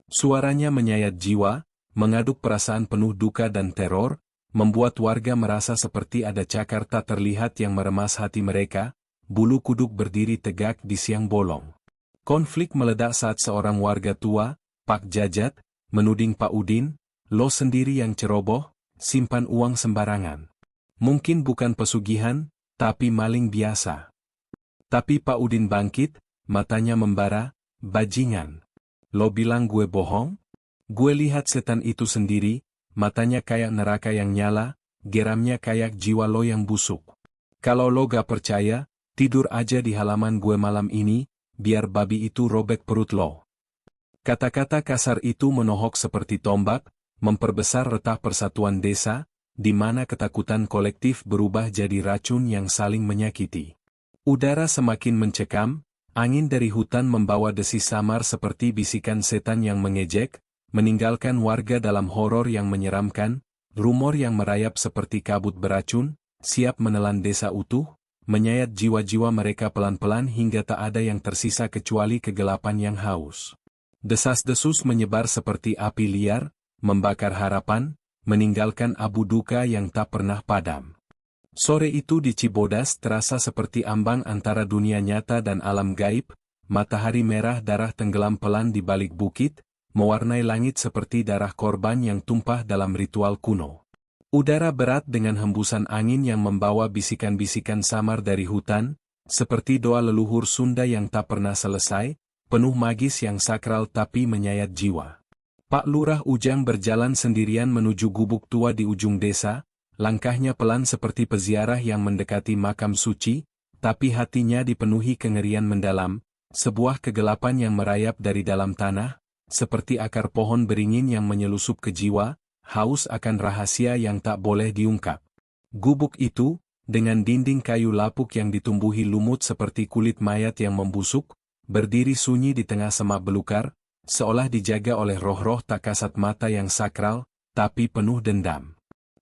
Suaranya menyayat jiwa, mengaduk perasaan penuh duka dan teror, membuat warga merasa seperti ada cakar tak terlihat yang meremas hati mereka, bulu kuduk berdiri tegak di siang bolong. Konflik meledak saat seorang warga tua, Pak Jajat, menuding Pak Udin, "Lo sendiri yang ceroboh, simpan uang sembarangan. Mungkin bukan pesugihan, tapi maling biasa." Tapi Pak Udin bangkit, matanya membara, "Bajingan. Lo bilang gue bohong? Gue lihat setan itu sendiri, matanya kayak neraka yang nyala, geramnya kayak jiwa lo yang busuk. Kalau lo gak percaya, tidur aja di halaman gue malam ini, biar babi itu robek perut lo." Kata-kata kasar itu menohok seperti tombak, memperbesar retak persatuan desa, di mana ketakutan kolektif berubah jadi racun yang saling menyakiti. Udara semakin mencekam, angin dari hutan membawa desis samar seperti bisikan setan yang mengejek, meninggalkan warga dalam horor yang menyeramkan, rumor yang merayap seperti kabut beracun, siap menelan desa utuh, menyayat jiwa-jiwa mereka pelan-pelan hingga tak ada yang tersisa kecuali kegelapan yang haus. Desas-desus menyebar seperti api liar, membakar harapan, meninggalkan abu duka yang tak pernah padam. Sore itu di Cibodas terasa seperti ambang antara dunia nyata dan alam gaib, matahari merah darah tenggelam pelan di balik bukit, mewarnai langit seperti darah korban yang tumpah dalam ritual kuno. Udara berat dengan hembusan angin yang membawa bisikan-bisikan samar dari hutan, seperti doa leluhur Sunda yang tak pernah selesai, penuh magis yang sakral tapi menyayat jiwa. Pak Lurah Ujang berjalan sendirian menuju gubuk tua di ujung desa, langkahnya pelan seperti peziarah yang mendekati makam suci, tapi hatinya dipenuhi kengerian mendalam, sebuah kegelapan yang merayap dari dalam tanah, seperti akar pohon beringin yang menyelusup ke jiwa, haus akan rahasia yang tak boleh diungkap. Gubuk itu, dengan dinding kayu lapuk yang ditumbuhi lumut seperti kulit mayat yang membusuk, berdiri sunyi di tengah semak belukar, seolah dijaga oleh roh-roh tak kasat mata yang sakral, tapi penuh dendam.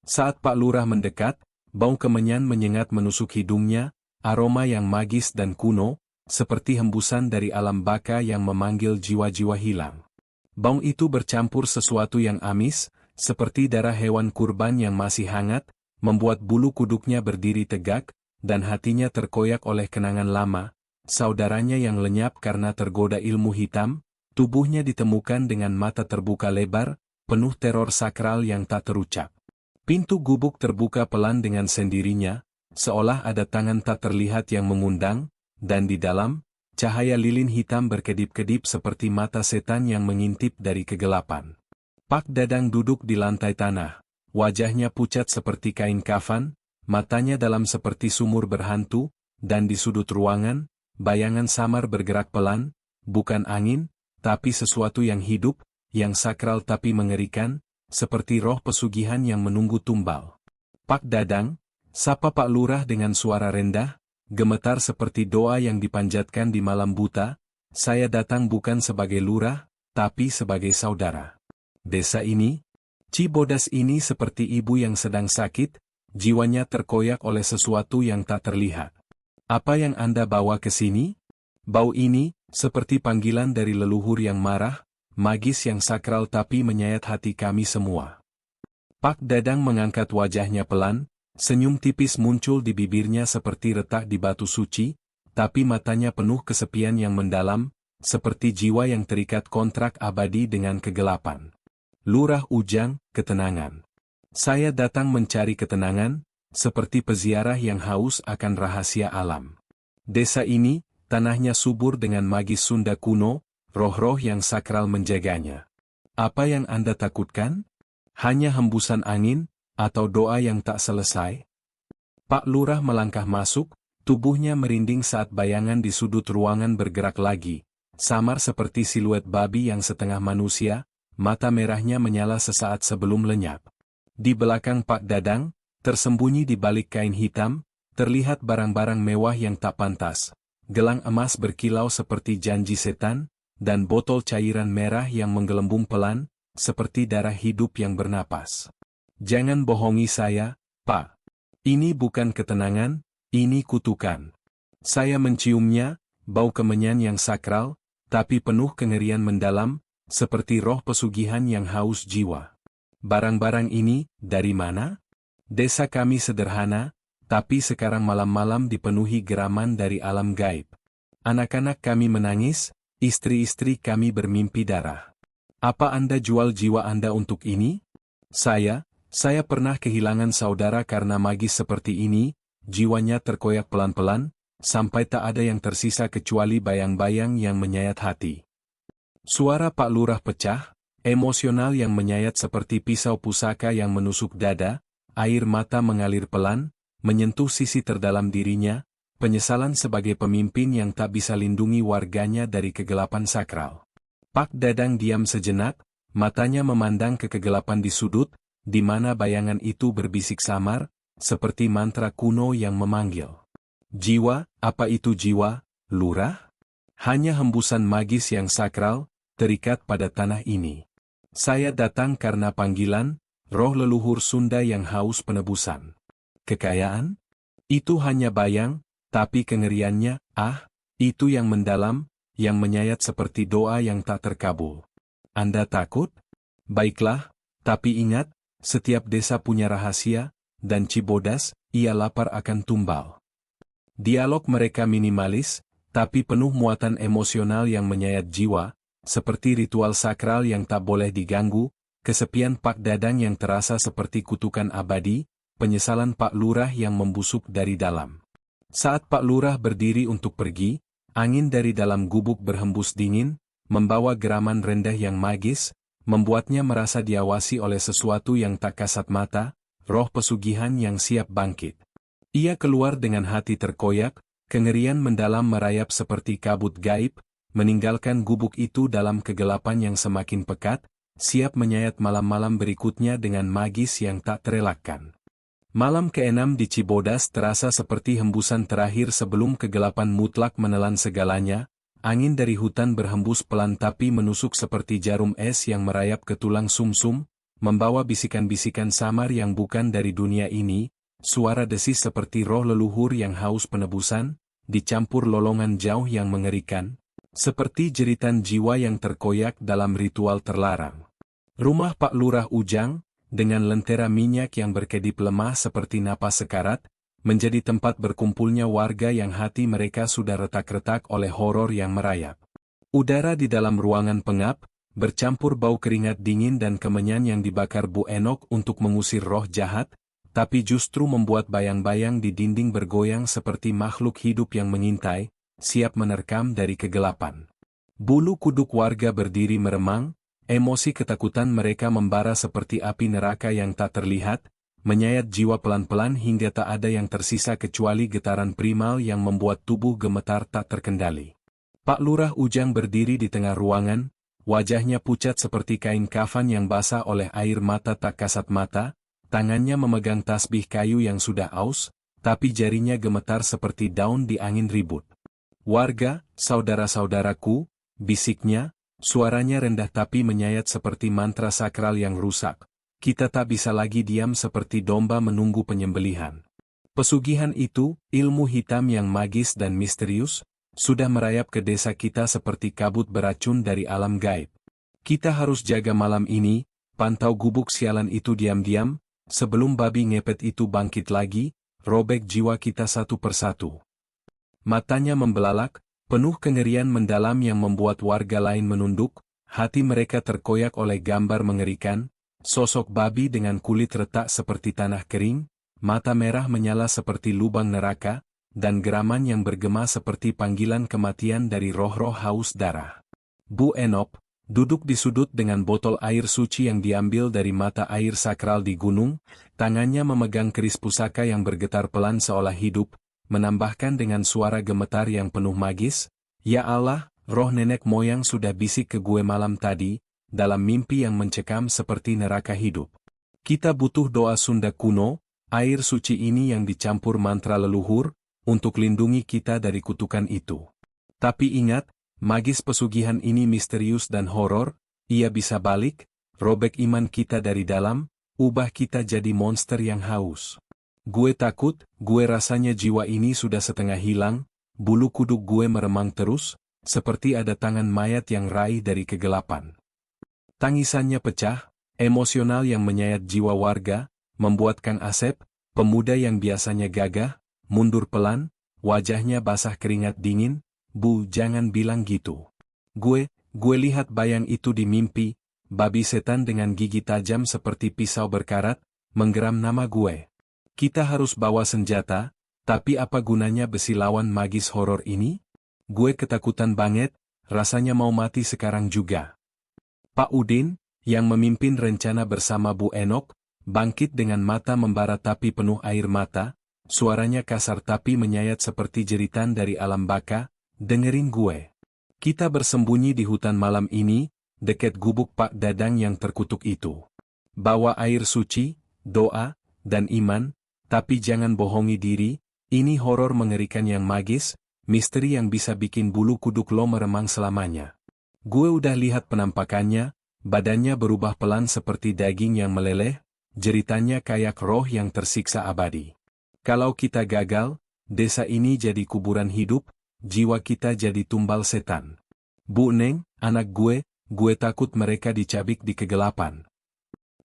Saat Pak Lurah mendekat, bau kemenyan menyengat menusuk hidungnya, aroma yang magis dan kuno, seperti hembusan dari alam baka yang memanggil jiwa-jiwa hilang. Bau itu bercampur sesuatu yang amis, seperti darah hewan kurban yang masih hangat, membuat bulu kuduknya berdiri tegak, dan hatinya terkoyak oleh kenangan lama, saudaranya yang lenyap karena tergoda ilmu hitam, tubuhnya ditemukan dengan mata terbuka lebar, penuh teror sakral yang tak terucap. Pintu gubuk terbuka pelan dengan sendirinya, seolah ada tangan tak terlihat yang mengundang, dan di dalam, cahaya lilin hitam berkedip-kedip seperti mata setan yang mengintip dari kegelapan. Pak Dadang duduk di lantai tanah, wajahnya pucat seperti kain kafan, matanya dalam seperti sumur berhantu, dan di sudut ruangan, bayangan samar bergerak pelan, bukan angin, tapi sesuatu yang hidup, yang sakral tapi mengerikan, seperti roh pesugihan yang menunggu tumbal. Pak Dadang, sapa Pak Lurah dengan suara rendah, gemetar seperti doa yang dipanjatkan di malam buta, saya datang bukan sebagai lurah, tapi sebagai saudara. Desa ini, Cibodas ini seperti ibu yang sedang sakit, jiwanya terkoyak oleh sesuatu yang tak terlihat. Apa yang Anda bawa ke sini? Bau ini, seperti panggilan dari leluhur yang marah, magis yang sakral tapi menyayat hati kami semua. Pak Dadang mengangkat wajahnya pelan, senyum tipis muncul di bibirnya seperti retak di batu suci, tapi matanya penuh kesepian yang mendalam, seperti jiwa yang terikat kontrak abadi dengan kegelapan. Lurah Ujang, ketenangan. Saya datang mencari ketenangan, seperti peziarah yang haus akan rahasia alam. Desa ini, tanahnya subur dengan magis Sunda kuno, roh-roh yang sakral menjaganya. Apa yang Anda takutkan? Hanya hembusan angin, atau doa yang tak selesai? Pak Lurah melangkah masuk, tubuhnya merinding saat bayangan di sudut ruangan bergerak lagi, samar seperti siluet babi yang setengah manusia, mata merahnya menyala sesaat sebelum lenyap. Di belakang Pak Dadang, tersembunyi di balik kain hitam, terlihat barang-barang mewah yang tak pantas, gelang emas berkilau seperti janji setan, dan botol cairan merah yang menggelembung pelan, seperti darah hidup yang bernapas. Jangan bohongi saya, Pak. Ini bukan ketenangan, ini kutukan. Saya menciumnya, bau kemenyan yang sakral, tapi penuh kengerian mendalam, seperti roh pesugihan yang haus jiwa. Barang-barang ini, dari mana? Desa kami sederhana, tapi sekarang malam-malam dipenuhi geraman dari alam gaib. Anak-anak kami menangis, istri-istri kami bermimpi darah. Apa Anda jual jiwa Anda untuk ini? Saya pernah kehilangan saudara karena magis seperti ini, jiwanya terkoyak pelan-pelan, sampai tak ada yang tersisa kecuali bayang-bayang yang menyayat hati. Suara Pak Lurah pecah, emosional yang menyayat seperti pisau pusaka yang menusuk dada, air mata mengalir pelan, menyentuh sisi terdalam dirinya, penyesalan sebagai pemimpin yang tak bisa lindungi warganya dari kegelapan sakral. Pak Dadang diam sejenak, matanya memandang ke kegelapan di sudut, di mana bayangan itu berbisik samar, seperti mantra kuno yang memanggil. Jiwa, apa itu jiwa, Lurah? Hanya hembusan magis yang sakral, terikat pada tanah ini. Saya datang karena panggilan, roh leluhur Sunda yang haus penebusan. Kekayaan? Itu hanya bayang, tapi kengeriannya, itu yang mendalam, yang menyayat seperti doa yang tak terkabul. Anda takut? Baiklah, tapi ingat, setiap desa punya rahasia, dan Cibodas, ia lapar akan tumbal. Dialog mereka minimalis, tapi penuh muatan emosional yang menyayat jiwa, seperti ritual sakral yang tak boleh diganggu, kesepian Pak Dadang yang terasa seperti kutukan abadi, penyesalan Pak Lurah yang membusuk dari dalam. Saat Pak Lurah berdiri untuk pergi, angin dari dalam gubuk berhembus dingin, membawa geraman rendah yang magis, membuatnya merasa diawasi oleh sesuatu yang tak kasat mata, roh pesugihan yang siap bangkit. Ia keluar dengan hati terkoyak, kengerian mendalam merayap seperti kabut gaib, meninggalkan gubuk itu dalam kegelapan yang semakin pekat, siap menyayat malam-malam berikutnya dengan magis yang tak terelakkan. Malam ke-6 di Cibodas terasa seperti hembusan terakhir sebelum kegelapan mutlak menelan segalanya, angin dari hutan berhembus pelan tapi menusuk seperti jarum es yang merayap ke tulang sumsum, membawa bisikan-bisikan samar yang bukan dari dunia ini, suara desis seperti roh leluhur yang haus penebusan, dicampur lolongan jauh yang mengerikan, seperti jeritan jiwa yang terkoyak dalam ritual terlarang. Rumah Pak Lurah Ujang, dengan lentera minyak yang berkedip lemah seperti napas sekarat, menjadi tempat berkumpulnya warga yang hati mereka sudah retak-retak oleh horor yang merayap. Udara di dalam ruangan pengap, bercampur bau keringat dingin dan kemenyan yang dibakar Bu Enok untuk mengusir roh jahat, tapi justru membuat bayang-bayang di dinding bergoyang seperti makhluk hidup yang mengintai, siap menerkam dari kegelapan. Bulu kuduk warga berdiri meremang, emosi ketakutan mereka membara seperti api neraka yang tak terlihat, menyayat jiwa pelan-pelan hingga tak ada yang tersisa kecuali getaran primal yang membuat tubuh gemetar tak terkendali. Pak Lurah Ujang berdiri di tengah ruangan, wajahnya pucat seperti kain kafan yang basah oleh air mata tak kasat mata, tangannya memegang tasbih kayu yang sudah aus, tapi jarinya gemetar seperti daun di angin ribut. "Warga, saudara-saudaraku," bisiknya, suaranya rendah tapi menyayat seperti mantra sakral yang rusak. "Kita tak bisa lagi diam seperti domba menunggu penyembelihan. Pesugihan itu, ilmu hitam yang magis dan misterius, sudah merayap ke desa kita seperti kabut beracun dari alam gaib. Kita harus jaga malam ini, pantau gubuk sialan itu diam-diam, sebelum babi ngepet itu bangkit lagi, robek jiwa kita satu persatu." Matanya membelalak, penuh kengerian mendalam yang membuat warga lain menunduk, hati mereka terkoyak oleh gambar mengerikan, sosok babi dengan kulit retak seperti tanah kering, mata merah menyala seperti lubang neraka, dan geraman yang bergema seperti panggilan kematian dari roh-roh haus darah. Bu Enop, duduk di sudut dengan botol air suci yang diambil dari mata air sakral di gunung, tangannya memegang keris pusaka yang bergetar pelan seolah hidup, menambahkan dengan suara gemetar yang penuh magis, "Ya Allah, roh nenek moyang sudah bisik ke gue malam tadi, dalam mimpi yang mencekam seperti neraka hidup. Kita butuh doa Sunda kuno, air suci ini yang dicampur mantra leluhur, untuk lindungi kita dari kutukan itu. Tapi ingat, magis pesugihan ini misterius dan horor, ia bisa balik, robek iman kita dari dalam, ubah kita jadi monster yang haus. Gue takut, gue rasanya jiwa ini sudah setengah hilang, bulu kuduk gue meremang terus, seperti ada tangan mayat yang raih dari kegelapan." Tangisannya pecah, emosional yang menyayat jiwa warga, membuat Kang Asep, pemuda yang biasanya gagah, mundur pelan, wajahnya basah keringat dingin. "Bu, jangan bilang gitu. Gue lihat bayang itu di mimpi, babi setan dengan gigi tajam seperti pisau berkarat, menggeram nama gue. Kita harus bawa senjata, tapi apa gunanya besi lawan magis horor ini? Gue ketakutan banget, rasanya mau mati sekarang juga." Pak Udin, yang memimpin rencana bersama Bu Enok, bangkit dengan mata membara tapi penuh air mata, suaranya kasar tapi menyayat seperti jeritan dari alam baka, "Dengerin gue. Kita bersembunyi di hutan malam ini, dekat gubuk Pak Dadang yang terkutuk itu. Bawa air suci, doa, dan iman, tapi jangan bohongi diri, ini horor mengerikan yang magis, misteri yang bisa bikin bulu kuduk lo meremang selamanya. Gue udah lihat penampakannya, badannya berubah pelan seperti daging yang meleleh, jeritannya kayak roh yang tersiksa abadi. Kalau kita gagal, desa ini jadi kuburan hidup, jiwa kita jadi tumbal setan. Bu Neng, anak gue takut mereka dicabik di kegelapan."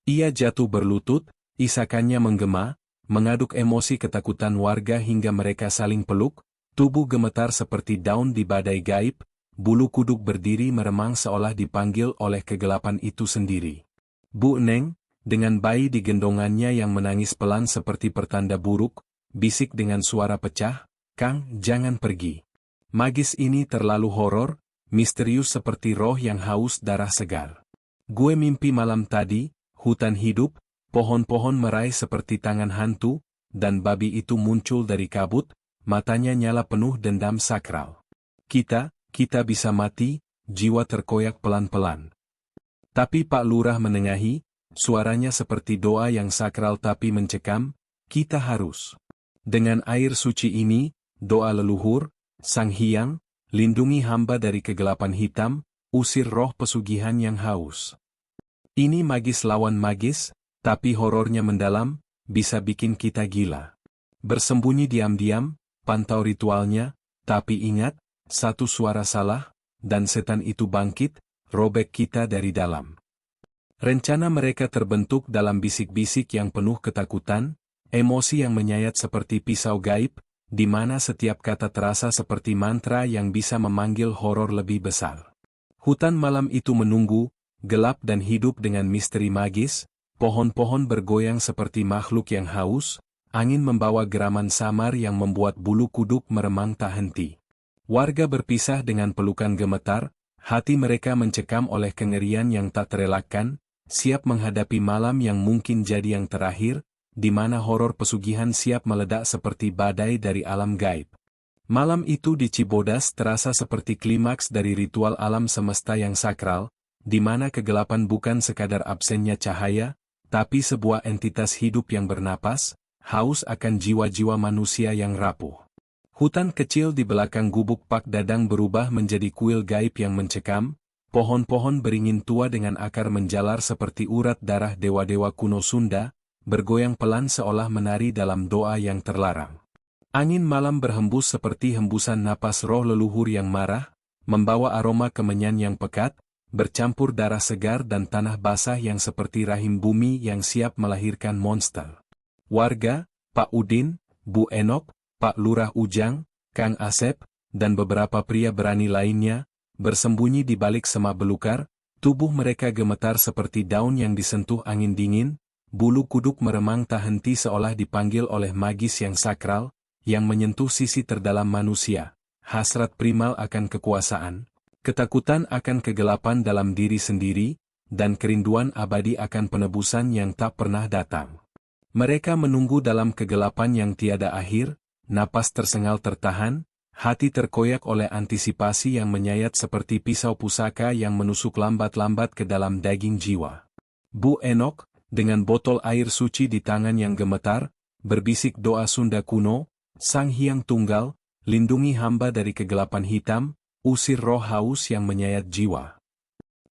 Ia jatuh berlutut, isakannya menggema, mengaduk emosi ketakutan warga hingga mereka saling peluk, tubuh gemetar seperti daun di badai gaib, bulu kuduk berdiri meremang seolah dipanggil oleh kegelapan itu sendiri. Bu Neng, dengan bayi di gendongannya yang menangis pelan seperti pertanda buruk, bisik dengan suara pecah, "Kang, jangan pergi. Magis ini terlalu horor, misterius seperti roh yang haus darah segar. Gue mimpi malam tadi, hutan hidup, pohon-pohon meraih seperti tangan hantu, dan babi itu muncul dari kabut, matanya nyala penuh dendam sakral. Kita bisa mati," jiwa terkoyak pelan-pelan. Tapi Pak Lurah menengahi, suaranya seperti doa yang sakral tapi mencekam, "Kita harus. Dengan air suci ini, doa leluhur, Sang Hyang, lindungi hamba dari kegelapan hitam, usir roh pesugihan yang haus. Ini magis lawan magis, tapi horornya mendalam, bisa bikin kita gila. Bersembunyi diam-diam, pantau ritualnya, tapi ingat, satu suara salah, dan setan itu bangkit, robek kita dari dalam." Rencana mereka terbentuk dalam bisik-bisik yang penuh ketakutan, emosi yang menyayat seperti pisau gaib, di mana setiap kata terasa seperti mantra yang bisa memanggil horor lebih besar. Hutan malam itu menunggu, gelap dan hidup dengan misteri magis, pohon-pohon bergoyang seperti makhluk yang haus, angin membawa geraman samar yang membuat bulu kuduk meremang tak henti. Warga berpisah dengan pelukan gemetar, hati mereka mencekam oleh kengerian yang tak terelakkan, siap menghadapi malam yang mungkin jadi yang terakhir, di mana horor pesugihan siap meledak seperti badai dari alam gaib. Malam itu di Cibodas terasa seperti klimaks dari ritual alam semesta yang sakral, di mana kegelapan bukan sekadar absennya cahaya, tapi sebuah entitas hidup yang bernapas, haus akan jiwa-jiwa manusia yang rapuh. Hutan kecil di belakang gubuk Pak Dadang berubah menjadi kuil gaib yang mencekam, pohon-pohon beringin tua dengan akar menjalar seperti urat darah dewa-dewa kuno Sunda, bergoyang pelan seolah menari dalam doa yang terlarang. Angin malam berhembus seperti hembusan napas roh leluhur yang marah, membawa aroma kemenyan yang pekat, bercampur darah segar dan tanah basah yang seperti rahim bumi yang siap melahirkan monster. Warga, Pak Udin, Bu Enok, Pak Lurah Ujang, Kang Asep, dan beberapa pria berani lainnya, bersembunyi di balik semak belukar, tubuh mereka gemetar seperti daun yang disentuh angin dingin, bulu kuduk meremang tak henti seolah dipanggil oleh magis yang sakral, yang menyentuh sisi terdalam manusia, hasrat primal akan kekuasaan, ketakutan akan kegelapan dalam diri sendiri, dan kerinduan abadi akan penebusan yang tak pernah datang. Mereka menunggu dalam kegelapan yang tiada akhir, napas tersengal tertahan, hati terkoyak oleh antisipasi yang menyayat seperti pisau pusaka yang menusuk lambat-lambat ke dalam daging jiwa. Bu Enok, dengan botol air suci di tangan yang gemetar, berbisik doa Sunda kuno, Sang Hyang Tunggal, lindungi hamba dari kegelapan hitam, usir roh haus yang menyayat jiwa.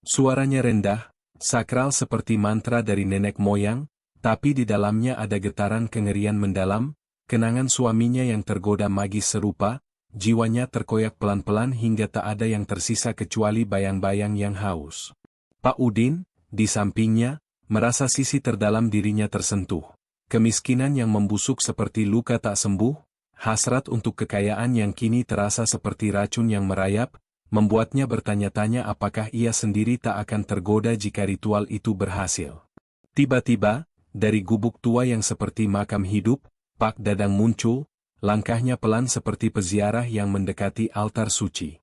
Suaranya rendah, sakral seperti mantra dari nenek moyang, tapi di dalamnya ada getaran kengerian mendalam, kenangan suaminya yang tergoda magis serupa, jiwanya terkoyak pelan-pelan hingga tak ada yang tersisa kecuali bayang-bayang yang haus. Pak Udin, di sampingnya, merasa sisi terdalam dirinya tersentuh. Kemiskinan yang membusuk seperti luka tak sembuh, hasrat untuk kekayaan yang kini terasa seperti racun yang merayap, membuatnya bertanya-tanya apakah ia sendiri tak akan tergoda jika ritual itu berhasil. Tiba-tiba, dari gubuk tua yang seperti makam hidup, Pak Dadang muncul, langkahnya pelan seperti peziarah yang mendekati altar suci.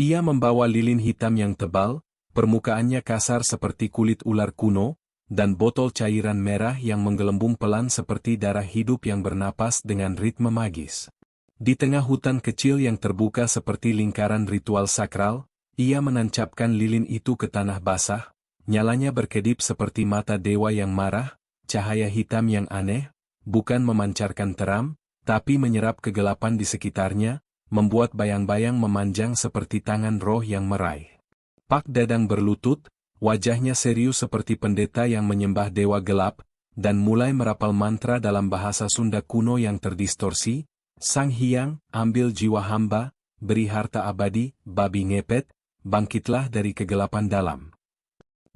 Ia membawa lilin hitam yang tebal, permukaannya kasar seperti kulit ular kuno, dan botol cairan merah yang menggelembung pelan seperti darah hidup yang bernapas dengan ritme magis. Di tengah hutan kecil yang terbuka seperti lingkaran ritual sakral, ia menancapkan lilin itu ke tanah basah, nyalanya berkedip seperti mata dewa yang marah, cahaya hitam yang aneh, bukan memancarkan terang, tapi menyerap kegelapan di sekitarnya, membuat bayang-bayang memanjang seperti tangan roh yang meraih. Pak Dadang berlutut, wajahnya serius seperti pendeta yang menyembah dewa gelap, dan mulai merapal mantra dalam bahasa Sunda kuno yang terdistorsi, Sang Hyang, ambil jiwa hamba, beri harta abadi, babi ngepet, bangkitlah dari kegelapan dalam.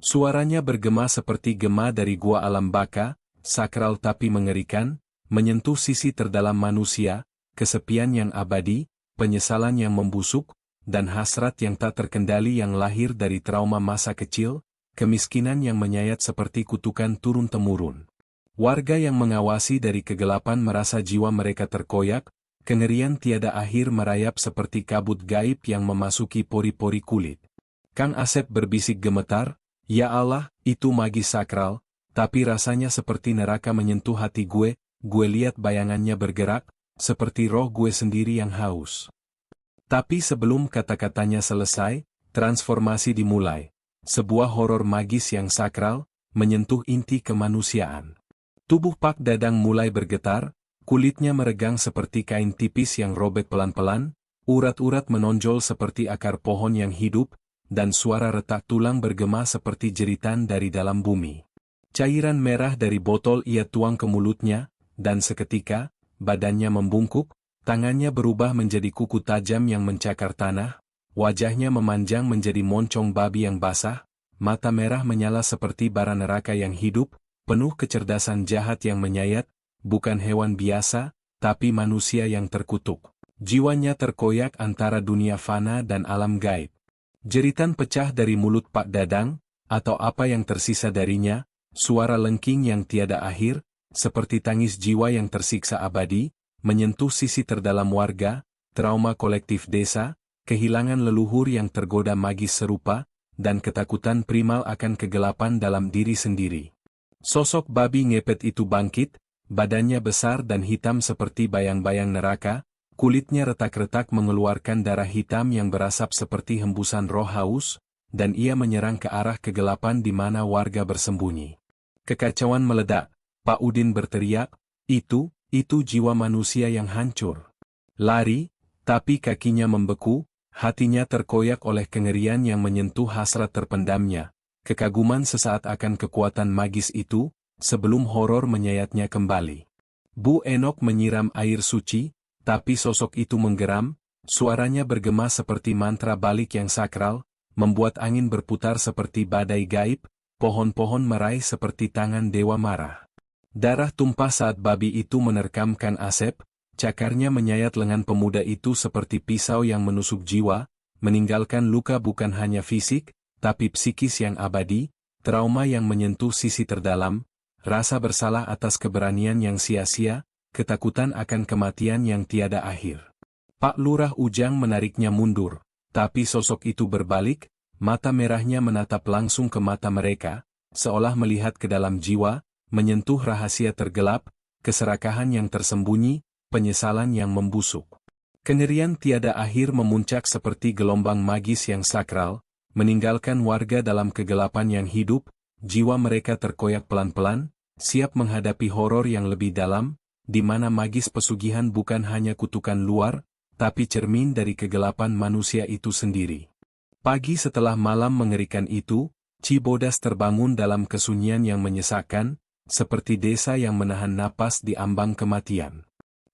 Suaranya bergema seperti gema dari gua alam baka, sakral tapi mengerikan, menyentuh sisi terdalam manusia, kesepian yang abadi, penyesalan yang membusuk, dan hasrat yang tak terkendali yang lahir dari trauma masa kecil, kemiskinan yang menyayat seperti kutukan turun-temurun. Warga yang mengawasi dari kegelapan merasa jiwa mereka terkoyak, kengerian tiada akhir merayap seperti kabut gaib yang memasuki pori-pori kulit. Kang Asep berbisik gemetar, "Ya Allah, itu magis sakral, tapi rasanya seperti neraka menyentuh hati gue lihat bayangannya bergerak, seperti roh gue sendiri yang haus." Tapi sebelum kata-katanya selesai, transformasi dimulai. Sebuah horor magis yang sakral, menyentuh inti kemanusiaan. Tubuh Pak Dadang mulai bergetar, kulitnya meregang seperti kain tipis yang robek pelan-pelan, urat-urat menonjol seperti akar pohon yang hidup, dan suara retak tulang bergema seperti jeritan dari dalam bumi. Cairan merah dari botol ia tuang ke mulutnya, dan seketika, badannya membungkuk, tangannya berubah menjadi kuku tajam yang mencakar tanah, wajahnya memanjang menjadi moncong babi yang basah, mata merah menyala seperti bara neraka yang hidup, penuh kecerdasan jahat yang menyayat, bukan hewan biasa, tapi manusia yang terkutuk. Jiwanya terkoyak antara dunia fana dan alam gaib. Jeritan pecah dari mulut Pak Dadang, atau apa yang tersisa darinya, suara lengking yang tiada akhir, seperti tangis jiwa yang tersiksa abadi, menyentuh sisi terdalam warga, trauma kolektif desa, kehilangan leluhur yang tergoda magis serupa, dan ketakutan primal akan kegelapan dalam diri sendiri. Sosok babi ngepet itu bangkit, badannya besar dan hitam seperti bayang-bayang neraka, kulitnya retak-retak mengeluarkan darah hitam yang berasap seperti hembusan roh haus, dan ia menyerang ke arah kegelapan di mana warga bersembunyi. Kekacauan meledak. Pak Udin berteriak, itu jiwa manusia yang hancur. Lari, tapi kakinya membeku, hatinya terkoyak oleh kengerian yang menyentuh hasrat terpendamnya, kekaguman sesaat akan kekuatan magis itu, sebelum horor menyayatnya kembali. Bu Enok menyiram air suci, tapi sosok itu menggeram, suaranya bergema seperti mantra balik yang sakral, membuat angin berputar seperti badai gaib, pohon-pohon meraih seperti tangan dewa marah. Darah tumpah saat babi itu menerkamkan Asep, cakarnya menyayat lengan pemuda itu seperti pisau yang menusuk jiwa, meninggalkan luka bukan hanya fisik, tapi psikis yang abadi, trauma yang menyentuh sisi terdalam, rasa bersalah atas keberanian yang sia-sia, ketakutan akan kematian yang tiada akhir. Pak Lurah Ujang menariknya mundur, tapi sosok itu berbalik, mata merahnya menatap langsung ke mata mereka, seolah melihat ke dalam jiwa, menyentuh rahasia tergelap, keserakahan yang tersembunyi, penyesalan yang membusuk. Kengerian tiada akhir memuncak seperti gelombang magis yang sakral, meninggalkan warga dalam kegelapan yang hidup, jiwa mereka terkoyak pelan-pelan, siap menghadapi horor yang lebih dalam, di mana magis pesugihan bukan hanya kutukan luar, tapi cermin dari kegelapan manusia itu sendiri. Pagi setelah malam mengerikan itu, Cibodas terbangun dalam kesunyian yang menyesakkan, seperti desa yang menahan napas di ambang kematian.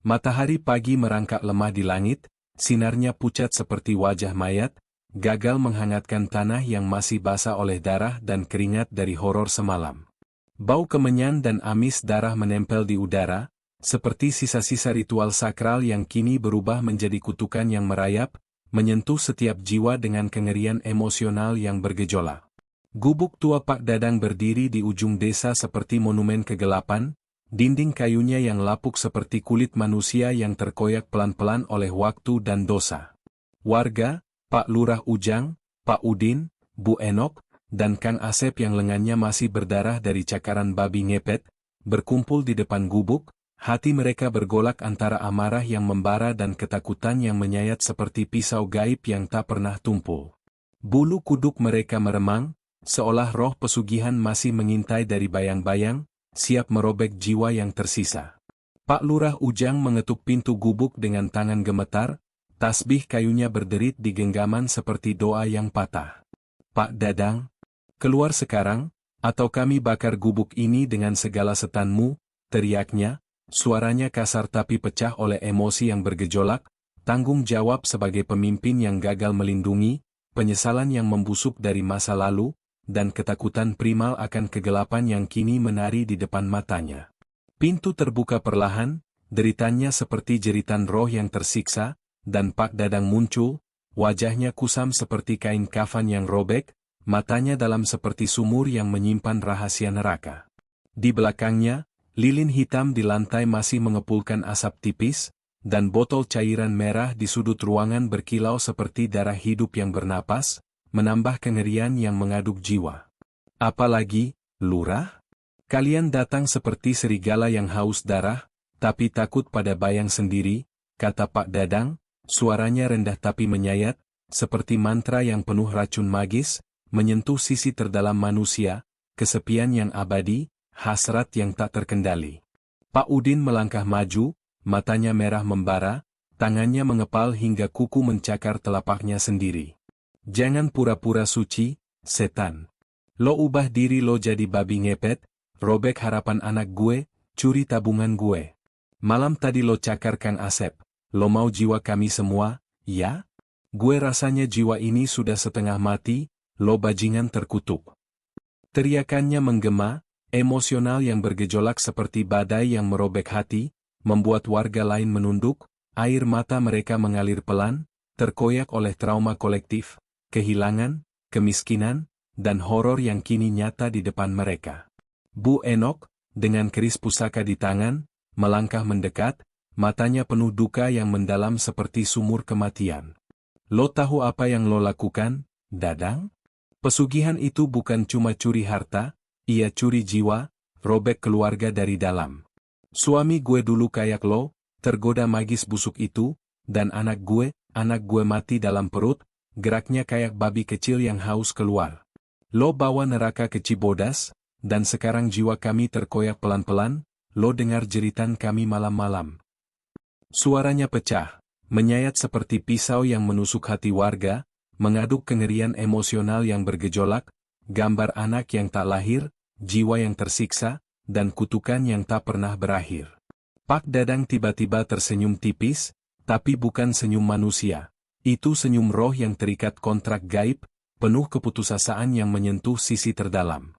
Matahari pagi merangkak lemah di langit, sinarnya pucat seperti wajah mayat, gagal menghangatkan tanah yang masih basah oleh darah dan keringat dari horor semalam. Bau kemenyan dan amis darah menempel di udara, seperti sisa-sisa ritual sakral yang kini berubah menjadi kutukan yang merayap, menyentuh setiap jiwa dengan kengerian emosional yang bergejolak. Gubuk tua Pak Dadang berdiri di ujung desa seperti monumen kegelapan, dinding kayunya yang lapuk seperti kulit manusia yang terkoyak pelan-pelan oleh waktu dan dosa. Warga, Pak Lurah Ujang, Pak Udin, Bu Enok, dan Kang Asep yang lengannya masih berdarah dari cakaran babi ngepet, berkumpul di depan gubuk, hati mereka bergolak antara amarah yang membara dan ketakutan yang menyayat seperti pisau gaib yang tak pernah tumpul. Bulu kuduk mereka meremang, seolah roh pesugihan masih mengintai dari bayang-bayang, siap merobek jiwa yang tersisa. Pak Lurah Ujang mengetuk pintu gubuk dengan tangan gemetar, tasbih kayunya berderit di genggaman seperti doa yang patah. Pak Dadang, keluar sekarang, atau kami bakar gubuk ini dengan segala setanmu, teriaknya, suaranya kasar tapi pecah oleh emosi yang bergejolak, tanggung jawab sebagai pemimpin yang gagal melindungi, penyesalan yang membusuk dari masa lalu, dan ketakutan primal akan kegelapan yang kini menari di depan matanya. Pintu terbuka perlahan, deritanya seperti jeritan roh yang tersiksa, dan Pak Dadang muncul, wajahnya kusam seperti kain kafan yang robek, matanya dalam seperti sumur yang menyimpan rahasia neraka. Di belakangnya, lilin hitam di lantai masih mengepulkan asap tipis, dan botol cairan merah di sudut ruangan berkilau seperti darah hidup yang bernapas, menambah kengerian yang mengaduk jiwa. Apalagi, Lurah? Kalian datang seperti serigala yang haus darah, tapi takut pada bayang sendiri, kata Pak Dadang, suaranya rendah tapi menyayat, seperti mantra yang penuh racun magis, menyentuh sisi terdalam manusia, kesepian yang abadi, hasrat yang tak terkendali. Pak Udin melangkah maju, matanya merah membara, tangannya mengepal hingga kuku mencakar telapaknya sendiri. Jangan pura-pura suci, setan. Lo ubah diri lo jadi babi ngepet, robek harapan anak gue, curi tabungan gue. Malam tadi lo cakar Kang Asep. Lo mau jiwa kami semua, ya? Gue rasanya jiwa ini sudah setengah mati, lo bajingan terkutuk. Teriakannya menggema, emosional yang bergejolak seperti badai yang merobek hati, membuat warga lain menunduk, air mata mereka mengalir pelan, terkoyak oleh trauma kolektif, kehilangan, kemiskinan, dan horor yang kini nyata di depan mereka. Bu Enok, dengan keris pusaka di tangan, melangkah mendekat, matanya penuh duka yang mendalam seperti sumur kematian. Lo tahu apa yang lo lakukan, Dadang? Pesugihan itu bukan cuma curi harta, ia curi jiwa, robek keluarga dari dalam. Suami gue dulu kayak lo, tergoda magis busuk itu, dan anak gue mati dalam perut, geraknya kayak babi kecil yang haus keluar. Lo bawa neraka ke Cibodas, dan sekarang jiwa kami terkoyak pelan-pelan, lo dengar jeritan kami malam-malam. Suaranya pecah, menyayat seperti pisau yang menusuk hati warga, mengaduk kengerian emosional yang bergejolak, gambar anak yang tak lahir, jiwa yang tersiksa, dan kutukan yang tak pernah berakhir. Pak Dadang tiba-tiba tersenyum tipis, tapi bukan senyum manusia. Itu senyum roh yang terikat kontrak gaib, penuh keputusasaan yang menyentuh sisi terdalam.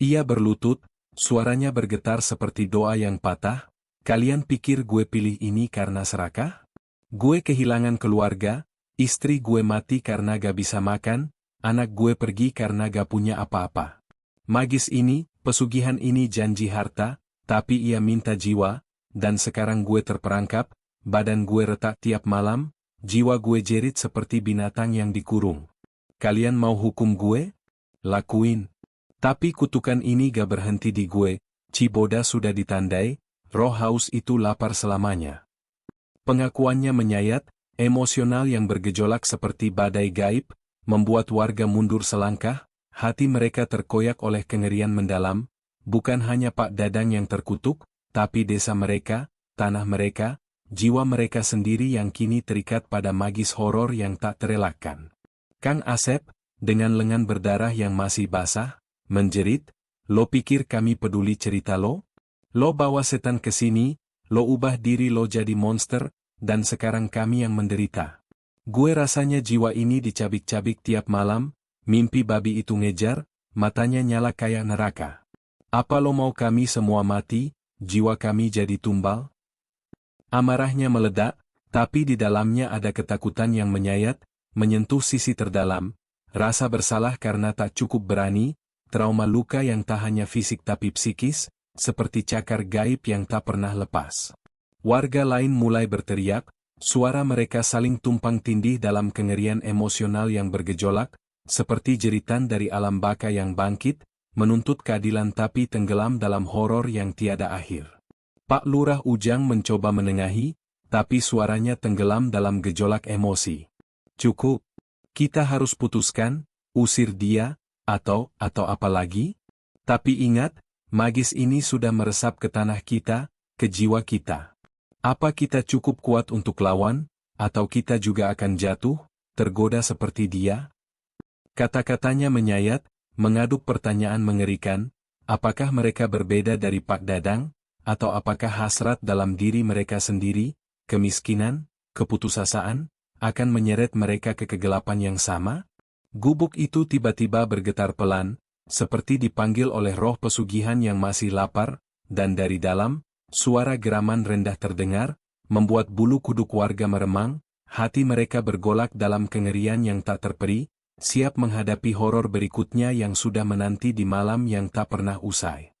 Ia berlutut, suaranya bergetar seperti doa yang patah. Kalian pikir gue pilih ini karena serakah? Gue kehilangan keluarga, istri gue mati karena gak bisa makan, anak gue pergi karena gak punya apa-apa. Magis ini, pesugihan ini janji harta, tapi ia minta jiwa, dan sekarang gue terperangkap, badan gue retak tiap malam, jiwa gue jerit seperti binatang yang dikurung. Kalian mau hukum gue? Lakuin. Tapi kutukan ini gak berhenti di gue, Cibodas sudah ditandai, roh haus itu lapar selamanya. Pengakuannya menyayat, emosional yang bergejolak seperti badai gaib, membuat warga mundur selangkah, hati mereka terkoyak oleh kengerian mendalam, bukan hanya Pak Dadang yang terkutuk, tapi desa mereka, tanah mereka, jiwa mereka sendiri yang kini terikat pada magis horor yang tak terelakkan. Kang Asep, dengan lengan berdarah yang masih basah, menjerit, lo pikir kami peduli cerita lo? Lo bawa setan ke sini, lo ubah diri lo jadi monster, dan sekarang kami yang menderita. Gue rasanya jiwa ini dicabik-cabik tiap malam, mimpi babi itu ngejar, matanya nyala kayak neraka. Apa lo mau kami semua mati, jiwa kami jadi tumbal? Amarahnya meledak, tapi di dalamnya ada ketakutan yang menyayat, menyentuh sisi terdalam, rasa bersalah karena tak cukup berani, trauma luka yang tak hanya fisik tapi psikis, seperti cakar gaib yang tak pernah lepas. Warga lain mulai berteriak, suara mereka saling tumpang tindih dalam kengerian emosional yang bergejolak, seperti jeritan dari alam baka yang bangkit, menuntut keadilan tapi tenggelam dalam horor yang tiada akhir. Pak Lurah Ujang mencoba menengahi, tapi suaranya tenggelam dalam gejolak emosi. Cukup. Kita harus putuskan, usir dia, atau apa lagi? Tapi ingat, magis ini sudah meresap ke tanah kita, ke jiwa kita. Apa kita cukup kuat untuk lawan, atau kita juga akan jatuh, tergoda seperti dia? Kata-katanya menyayat, mengaduk pertanyaan mengerikan, apakah mereka berbeda dari Pak Dadang, atau apakah hasrat dalam diri mereka sendiri, kemiskinan, keputusasaan, akan menyeret mereka ke kegelapan yang sama? Gubuk itu tiba-tiba bergetar pelan, seperti dipanggil oleh roh pesugihan yang masih lapar, dan dari dalam, suara geraman rendah terdengar, membuat bulu kuduk warga meremang, hati mereka bergolak dalam kengerian yang tak terperi, siap menghadapi horor berikutnya yang sudah menanti di malam yang tak pernah usai.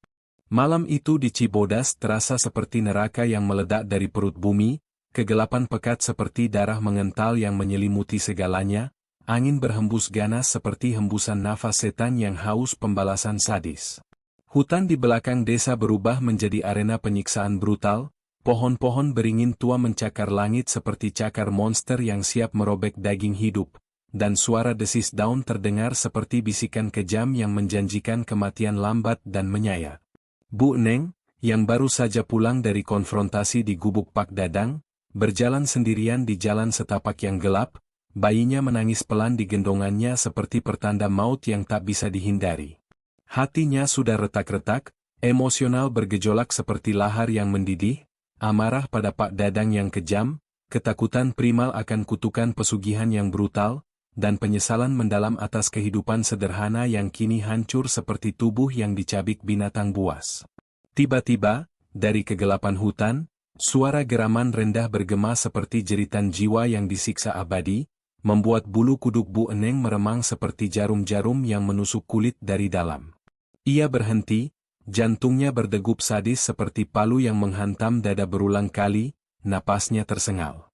Malam itu di Cibodas terasa seperti neraka yang meledak dari perut bumi, kegelapan pekat seperti darah mengental yang menyelimuti segalanya, angin berhembus ganas seperti hembusan nafas setan yang haus pembalasan sadis. Hutan di belakang desa berubah menjadi arena penyiksaan brutal, pohon-pohon beringin tua mencakar langit seperti cakar monster yang siap merobek daging hidup, dan suara desis daun terdengar seperti bisikan kejam yang menjanjikan kematian lambat dan menyayat. Bu Neng, yang baru saja pulang dari konfrontasi di gubuk Pak Dadang, berjalan sendirian di jalan setapak yang gelap, bayinya menangis pelan di gendongannya seperti pertanda maut yang tak bisa dihindari. Hatinya sudah retak-retak, emosional bergejolak seperti lahar yang mendidih, amarah pada Pak Dadang yang kejam, ketakutan primal akan kutukan pesugihan yang brutal, dan penyesalan mendalam atas kehidupan sederhana yang kini hancur seperti tubuh yang dicabik binatang buas. Tiba-tiba, dari kegelapan hutan, suara geraman rendah bergema seperti jeritan jiwa yang disiksa abadi, membuat bulu kuduk Bu Eneng meremang seperti jarum-jarum yang menusuk kulit dari dalam. Ia berhenti, jantungnya berdegup sadis seperti palu yang menghantam dada berulang kali, napasnya tersengal.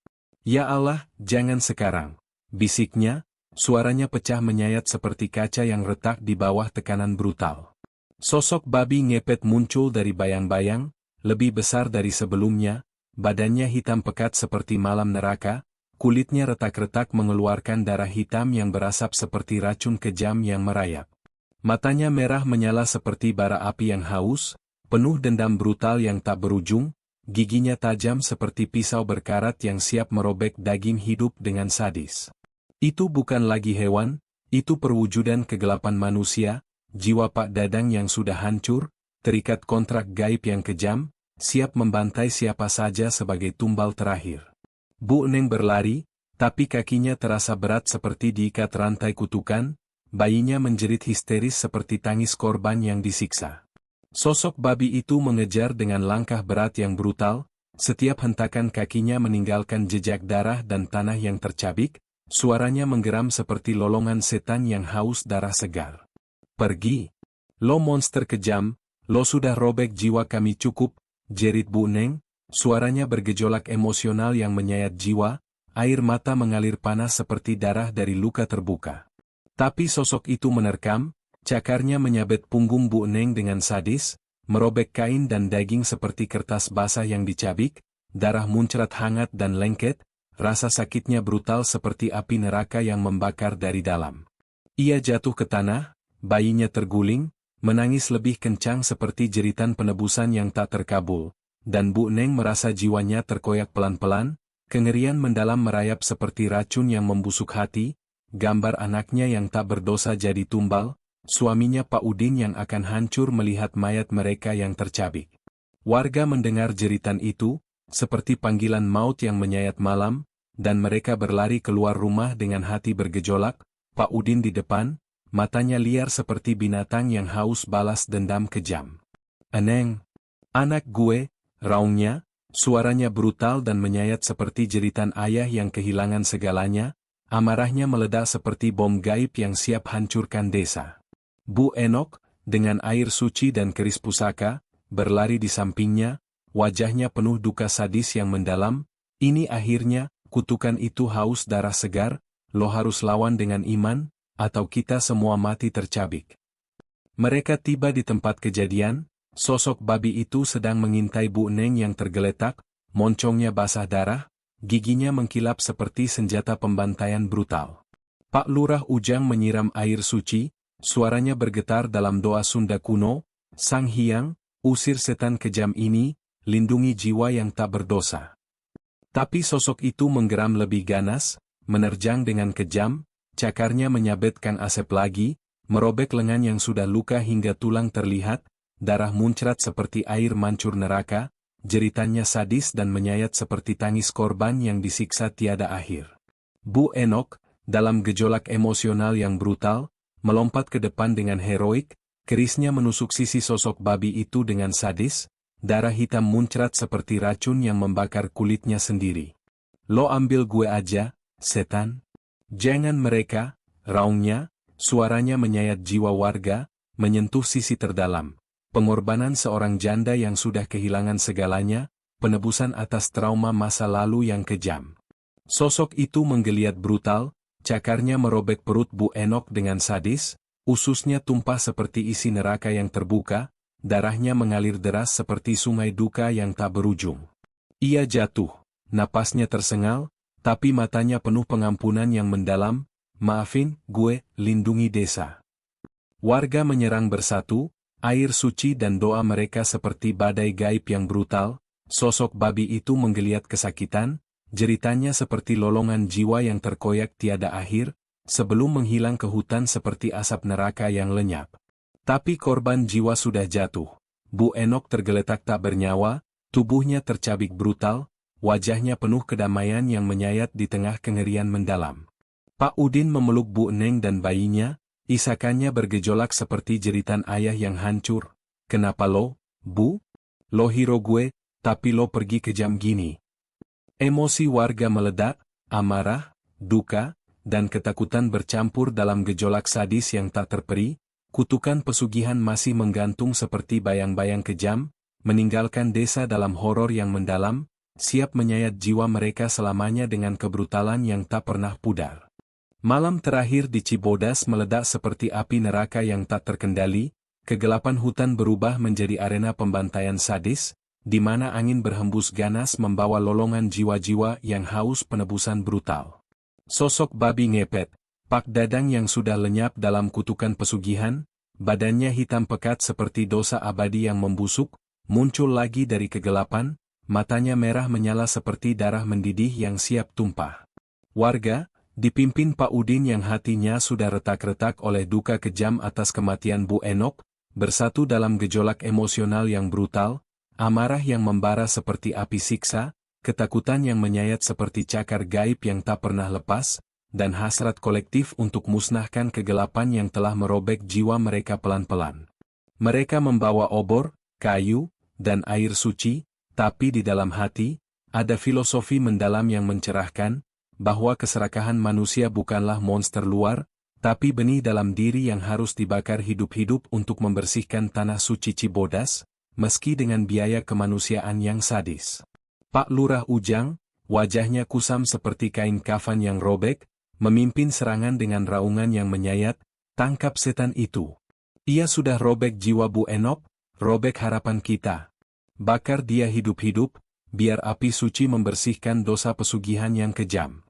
Ya Allah, jangan sekarang, bisiknya, suaranya pecah menyayat seperti kaca yang retak di bawah tekanan brutal. Sosok babi ngepet muncul dari bayang-bayang, lebih besar dari sebelumnya, badannya hitam pekat seperti malam neraka, kulitnya retak-retak mengeluarkan darah hitam yang berasap seperti racun kejam yang merayap. Matanya merah menyala seperti bara api yang haus, penuh dendam brutal yang tak berujung, giginya tajam seperti pisau berkarat yang siap merobek daging hidup dengan sadis. Itu bukan lagi hewan, itu perwujudan kegelapan manusia, jiwa Pak Dadang yang sudah hancur, terikat kontrak gaib yang kejam, siap membantai siapa saja sebagai tumbal terakhir. Bu Neng berlari, tapi kakinya terasa berat seperti diikat rantai kutukan, bayinya menjerit histeris seperti tangis korban yang disiksa. Sosok babi itu mengejar dengan langkah berat yang brutal, setiap hentakan kakinya meninggalkan jejak darah dan tanah yang tercabik, suaranya menggeram seperti lolongan setan yang haus darah segar. Pergi! Lo monster kejam, lo sudah robek jiwa kami cukup, jerit Bu Neng, suaranya bergejolak emosional yang menyayat jiwa, air mata mengalir panas seperti darah dari luka terbuka. Tapi sosok itu menerkam, cakarnya menyabet punggung Bu Neng dengan sadis, merobek kain dan daging seperti kertas basah yang dicabik, darah muncrat hangat dan lengket, rasa sakitnya brutal seperti api neraka yang membakar dari dalam. Ia jatuh ke tanah, bayinya terguling, menangis lebih kencang seperti jeritan penebusan yang tak terkabul, dan Bu Neng merasa jiwanya terkoyak pelan-pelan, kengerian mendalam merayap seperti racun yang membusuk hati, gambar anaknya yang tak berdosa jadi tumbal, suaminya Pak Udin yang akan hancur melihat mayat mereka yang tercabik. Warga mendengar jeritan itu, seperti panggilan maut yang menyayat malam, dan mereka berlari keluar rumah dengan hati bergejolak, Pak Udin di depan, matanya liar seperti binatang yang haus balas dendam kejam. "Eneng! Anak gue!" raungnya, suaranya brutal dan menyayat seperti jeritan ayah yang kehilangan segalanya, amarahnya meledak seperti bom gaib yang siap hancurkan desa. Bu Enok, dengan air suci dan keris pusaka, berlari di sampingnya, wajahnya penuh duka sadis yang mendalam. "Ini akhirnya, kutukan itu haus darah segar, lo harus lawan dengan iman, atau kita semua mati tercabik." Mereka tiba di tempat kejadian, sosok babi itu sedang mengintai Bu Neng yang tergeletak, moncongnya basah darah, giginya mengkilap seperti senjata pembantaian brutal. Pak Lurah Ujang menyiram air suci, suaranya bergetar dalam doa Sunda kuno, "Sang Hyang, usir setan kejam ini, lindungi jiwa yang tak berdosa." Tapi sosok itu menggeram lebih ganas, menerjang dengan kejam, cakarnya menyabet Kang Asep lagi, merobek lengan yang sudah luka hingga tulang terlihat, darah muncrat seperti air mancur neraka, jeritannya sadis dan menyayat seperti tangis korban yang disiksa tiada akhir. Bu Enok, dalam gejolak emosional yang brutal, melompat ke depan dengan heroik, kerisnya menusuk sisi sosok babi itu dengan sadis, darah hitam muncrat seperti racun yang membakar kulitnya sendiri. "Lo ambil gue aja, setan. Jangan mereka," raungnya, suaranya menyayat jiwa warga, menyentuh sisi terdalam. Pengorbanan seorang janda yang sudah kehilangan segalanya, penebusan atas trauma masa lalu yang kejam. Sosok itu menggeliat brutal, cakarnya merobek perut Bu Enok dengan sadis, ususnya tumpah seperti isi neraka yang terbuka, darahnya mengalir deras seperti sungai duka yang tak berujung. Ia jatuh, napasnya tersengal, tapi matanya penuh pengampunan yang mendalam. "Maafin, gue, lindungi desa." Warga menyerang bersatu, air suci dan doa mereka seperti badai gaib yang brutal, sosok babi itu menggeliat kesakitan, jeritannya seperti lolongan jiwa yang terkoyak tiada akhir, sebelum menghilang ke hutan seperti asap neraka yang lenyap. Tapi korban jiwa sudah jatuh. Bu Enok tergeletak tak bernyawa, tubuhnya tercabik brutal, wajahnya penuh kedamaian yang menyayat di tengah kengerian mendalam. Pak Udin memeluk Bu Neng dan bayinya, isakannya bergejolak seperti jeritan ayah yang hancur. "Kenapa lo, Bu? Lo hero gue, tapi lo pergi kejam gini." Emosi warga meledak, amarah, duka, dan ketakutan bercampur dalam gejolak sadis yang tak terperi. Kutukan pesugihan masih menggantung seperti bayang-bayang kejam, meninggalkan desa dalam horor yang mendalam, siap menyayat jiwa mereka selamanya dengan kebrutalan yang tak pernah pudar. Malam terakhir di Cibodas meledak seperti api neraka yang tak terkendali, kegelapan hutan berubah menjadi arena pembantaian sadis, di mana angin berhembus ganas membawa lolongan jiwa-jiwa yang haus penebusan brutal. Sosok babi ngepet, Pak Dadang yang sudah lenyap dalam kutukan pesugihan, badannya hitam pekat seperti dosa abadi yang membusuk, muncul lagi dari kegelapan, matanya merah menyala seperti darah mendidih yang siap tumpah. Warga, dipimpin Pak Udin yang hatinya sudah retak-retak oleh duka kejam atas kematian Bu Enok, bersatu dalam gejolak emosional yang brutal, amarah yang membara seperti api siksa, ketakutan yang menyayat seperti cakar gaib yang tak pernah lepas, dan hasrat kolektif untuk musnahkan kegelapan yang telah merobek jiwa mereka pelan-pelan. Mereka membawa obor, kayu, dan air suci, tapi di dalam hati, ada filosofi mendalam yang mencerahkan, bahwa keserakahan manusia bukanlah monster luar, tapi benih dalam diri yang harus dibakar hidup-hidup untuk membersihkan tanah suci Cibodas, meski dengan biaya kemanusiaan yang sadis. Pak Lurah Ujang, wajahnya kusam seperti kain kafan yang robek, memimpin serangan dengan raungan yang menyayat, tangkap setan itu. Ia sudah robek jiwa Bu Enok, robek harapan kita. Bakar dia hidup-hidup, biar api suci membersihkan dosa pesugihan yang kejam.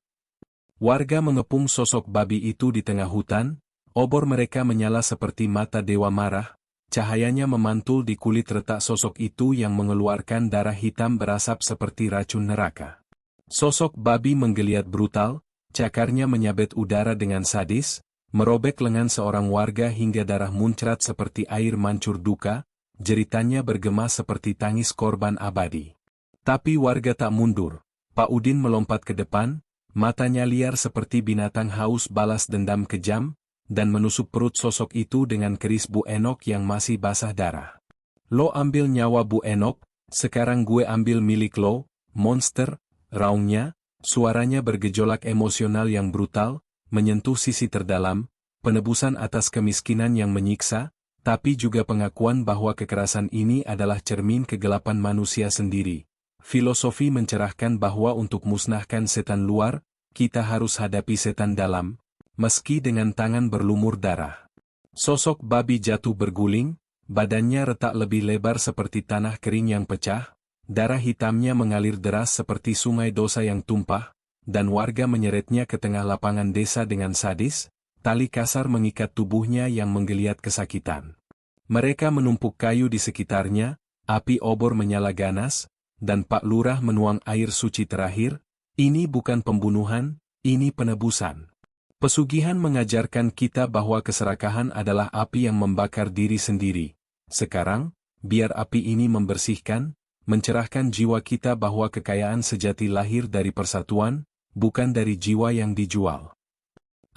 Warga mengepung sosok babi itu di tengah hutan, obor mereka menyala seperti mata dewa marah, cahayanya memantul di kulit retak sosok itu yang mengeluarkan darah hitam berasap seperti racun neraka. Sosok babi menggeliat brutal, cakarnya menyabet udara dengan sadis, merobek lengan seorang warga hingga darah muncrat seperti air mancur duka, jeritannya bergema seperti tangis korban abadi. Tapi warga tak mundur, Pak Udin melompat ke depan, matanya liar seperti binatang haus balas dendam kejam, dan menusuk perut sosok itu dengan keris Bu Enok yang masih basah darah. Lo ambil nyawa Bu Enok, sekarang gue ambil milik lo, monster, raungnya. Suaranya bergejolak emosional yang brutal, menyentuh sisi terdalam, penebusan atas kemiskinan yang menyiksa, tapi juga pengakuan bahwa kekerasan ini adalah cermin kegelapan manusia sendiri. Filosofi mencerahkan bahwa untuk musnahkan setan luar, kita harus hadapi setan dalam, meski dengan tangan berlumur darah. Sosok babi jatuh berguling, badannya retak lebih lebar seperti tanah kering yang pecah, darah hitamnya mengalir deras seperti sungai dosa yang tumpah, dan warga menyeretnya ke tengah lapangan desa dengan sadis, tali kasar mengikat tubuhnya yang menggeliat kesakitan. Mereka menumpuk kayu di sekitarnya, api obor menyala ganas, dan Pak Lurah menuang air suci terakhir. Ini bukan pembunuhan, ini penebusan. Pesugihan mengajarkan kita bahwa keserakahan adalah api yang membakar diri sendiri. Sekarang, biar api ini membersihkan, mencerahkan jiwa kita bahwa kekayaan sejati lahir dari persatuan, bukan dari jiwa yang dijual.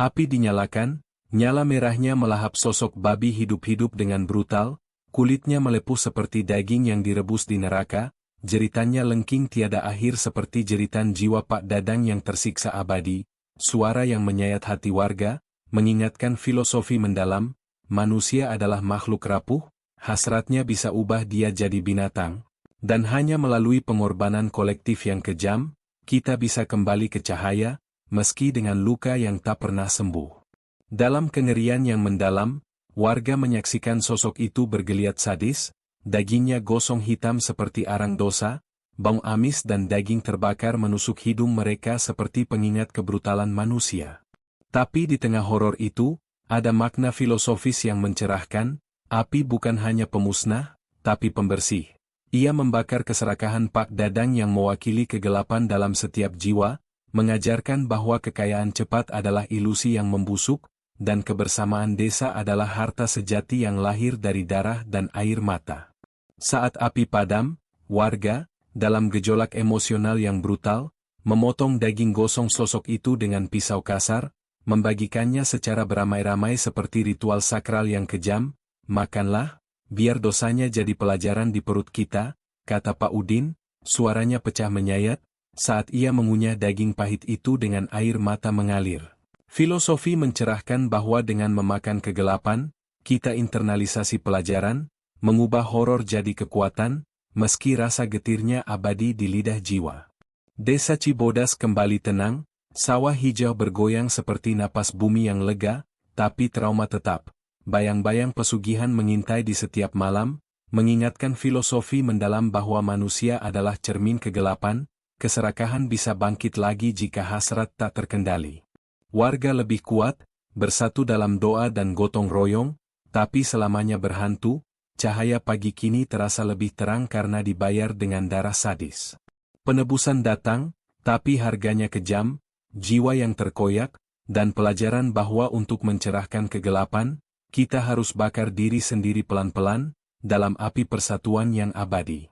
Api dinyalakan, nyala merahnya melahap sosok babi hidup-hidup dengan brutal, kulitnya melepuh seperti daging yang direbus di neraka, jeritannya lengking tiada akhir seperti jeritan jiwa Pak Dadang yang tersiksa abadi, suara yang menyayat hati warga, mengingatkan filosofi mendalam, manusia adalah makhluk rapuh, hasratnya bisa ubah dia jadi binatang. Dan hanya melalui pengorbanan kolektif yang kejam, kita bisa kembali ke cahaya, meski dengan luka yang tak pernah sembuh. Dalam kengerian yang mendalam, warga menyaksikan sosok itu bergeliat sadis, dagingnya gosong hitam seperti arang dosa, bau amis dan daging terbakar menusuk hidung mereka seperti pengingat kebrutalan manusia. Tapi di tengah horor itu, ada makna filosofis yang mencerahkan, api bukan hanya pemusnah, tapi pembersih. Ia membakar keserakahan Pak Dadang yang mewakili kegelapan dalam setiap jiwa, mengajarkan bahwa kekayaan cepat adalah ilusi yang membusuk, dan kebersamaan desa adalah harta sejati yang lahir dari darah dan air mata. Saat api padam, warga, dalam gejolak emosional yang brutal, memotong daging gosong sosok itu dengan pisau kasar, membagikannya secara beramai-ramai seperti ritual sakral yang kejam. Makanlah, biar dosanya jadi pelajaran di perut kita, kata Pak Udin, suaranya pecah menyayat, saat ia mengunyah daging pahit itu dengan air mata mengalir. Filosofi mencerahkan bahwa dengan memakan kegelapan, kita internalisasi pelajaran, mengubah horor jadi kekuatan, meski rasa getirnya abadi di lidah jiwa. Desa Cibodas kembali tenang, sawah hijau bergoyang seperti napas bumi yang lega, tapi trauma tetap. Bayang-bayang pesugihan mengintai di setiap malam, mengingatkan filosofi mendalam bahwa manusia adalah cermin kegelapan, keserakahan bisa bangkit lagi jika hasrat tak terkendali. Warga lebih kuat, bersatu dalam doa dan gotong royong, tapi selamanya berhantu. Cahaya pagi kini terasa lebih terang karena dibayar dengan darah sadis. Penebusan datang, tapi harganya kejam, jiwa yang terkoyak, dan pelajaran bahwa untuk mencerahkan kegelapan, kita harus bakar diri sendiri pelan-pelan, dalam api persatuan yang abadi.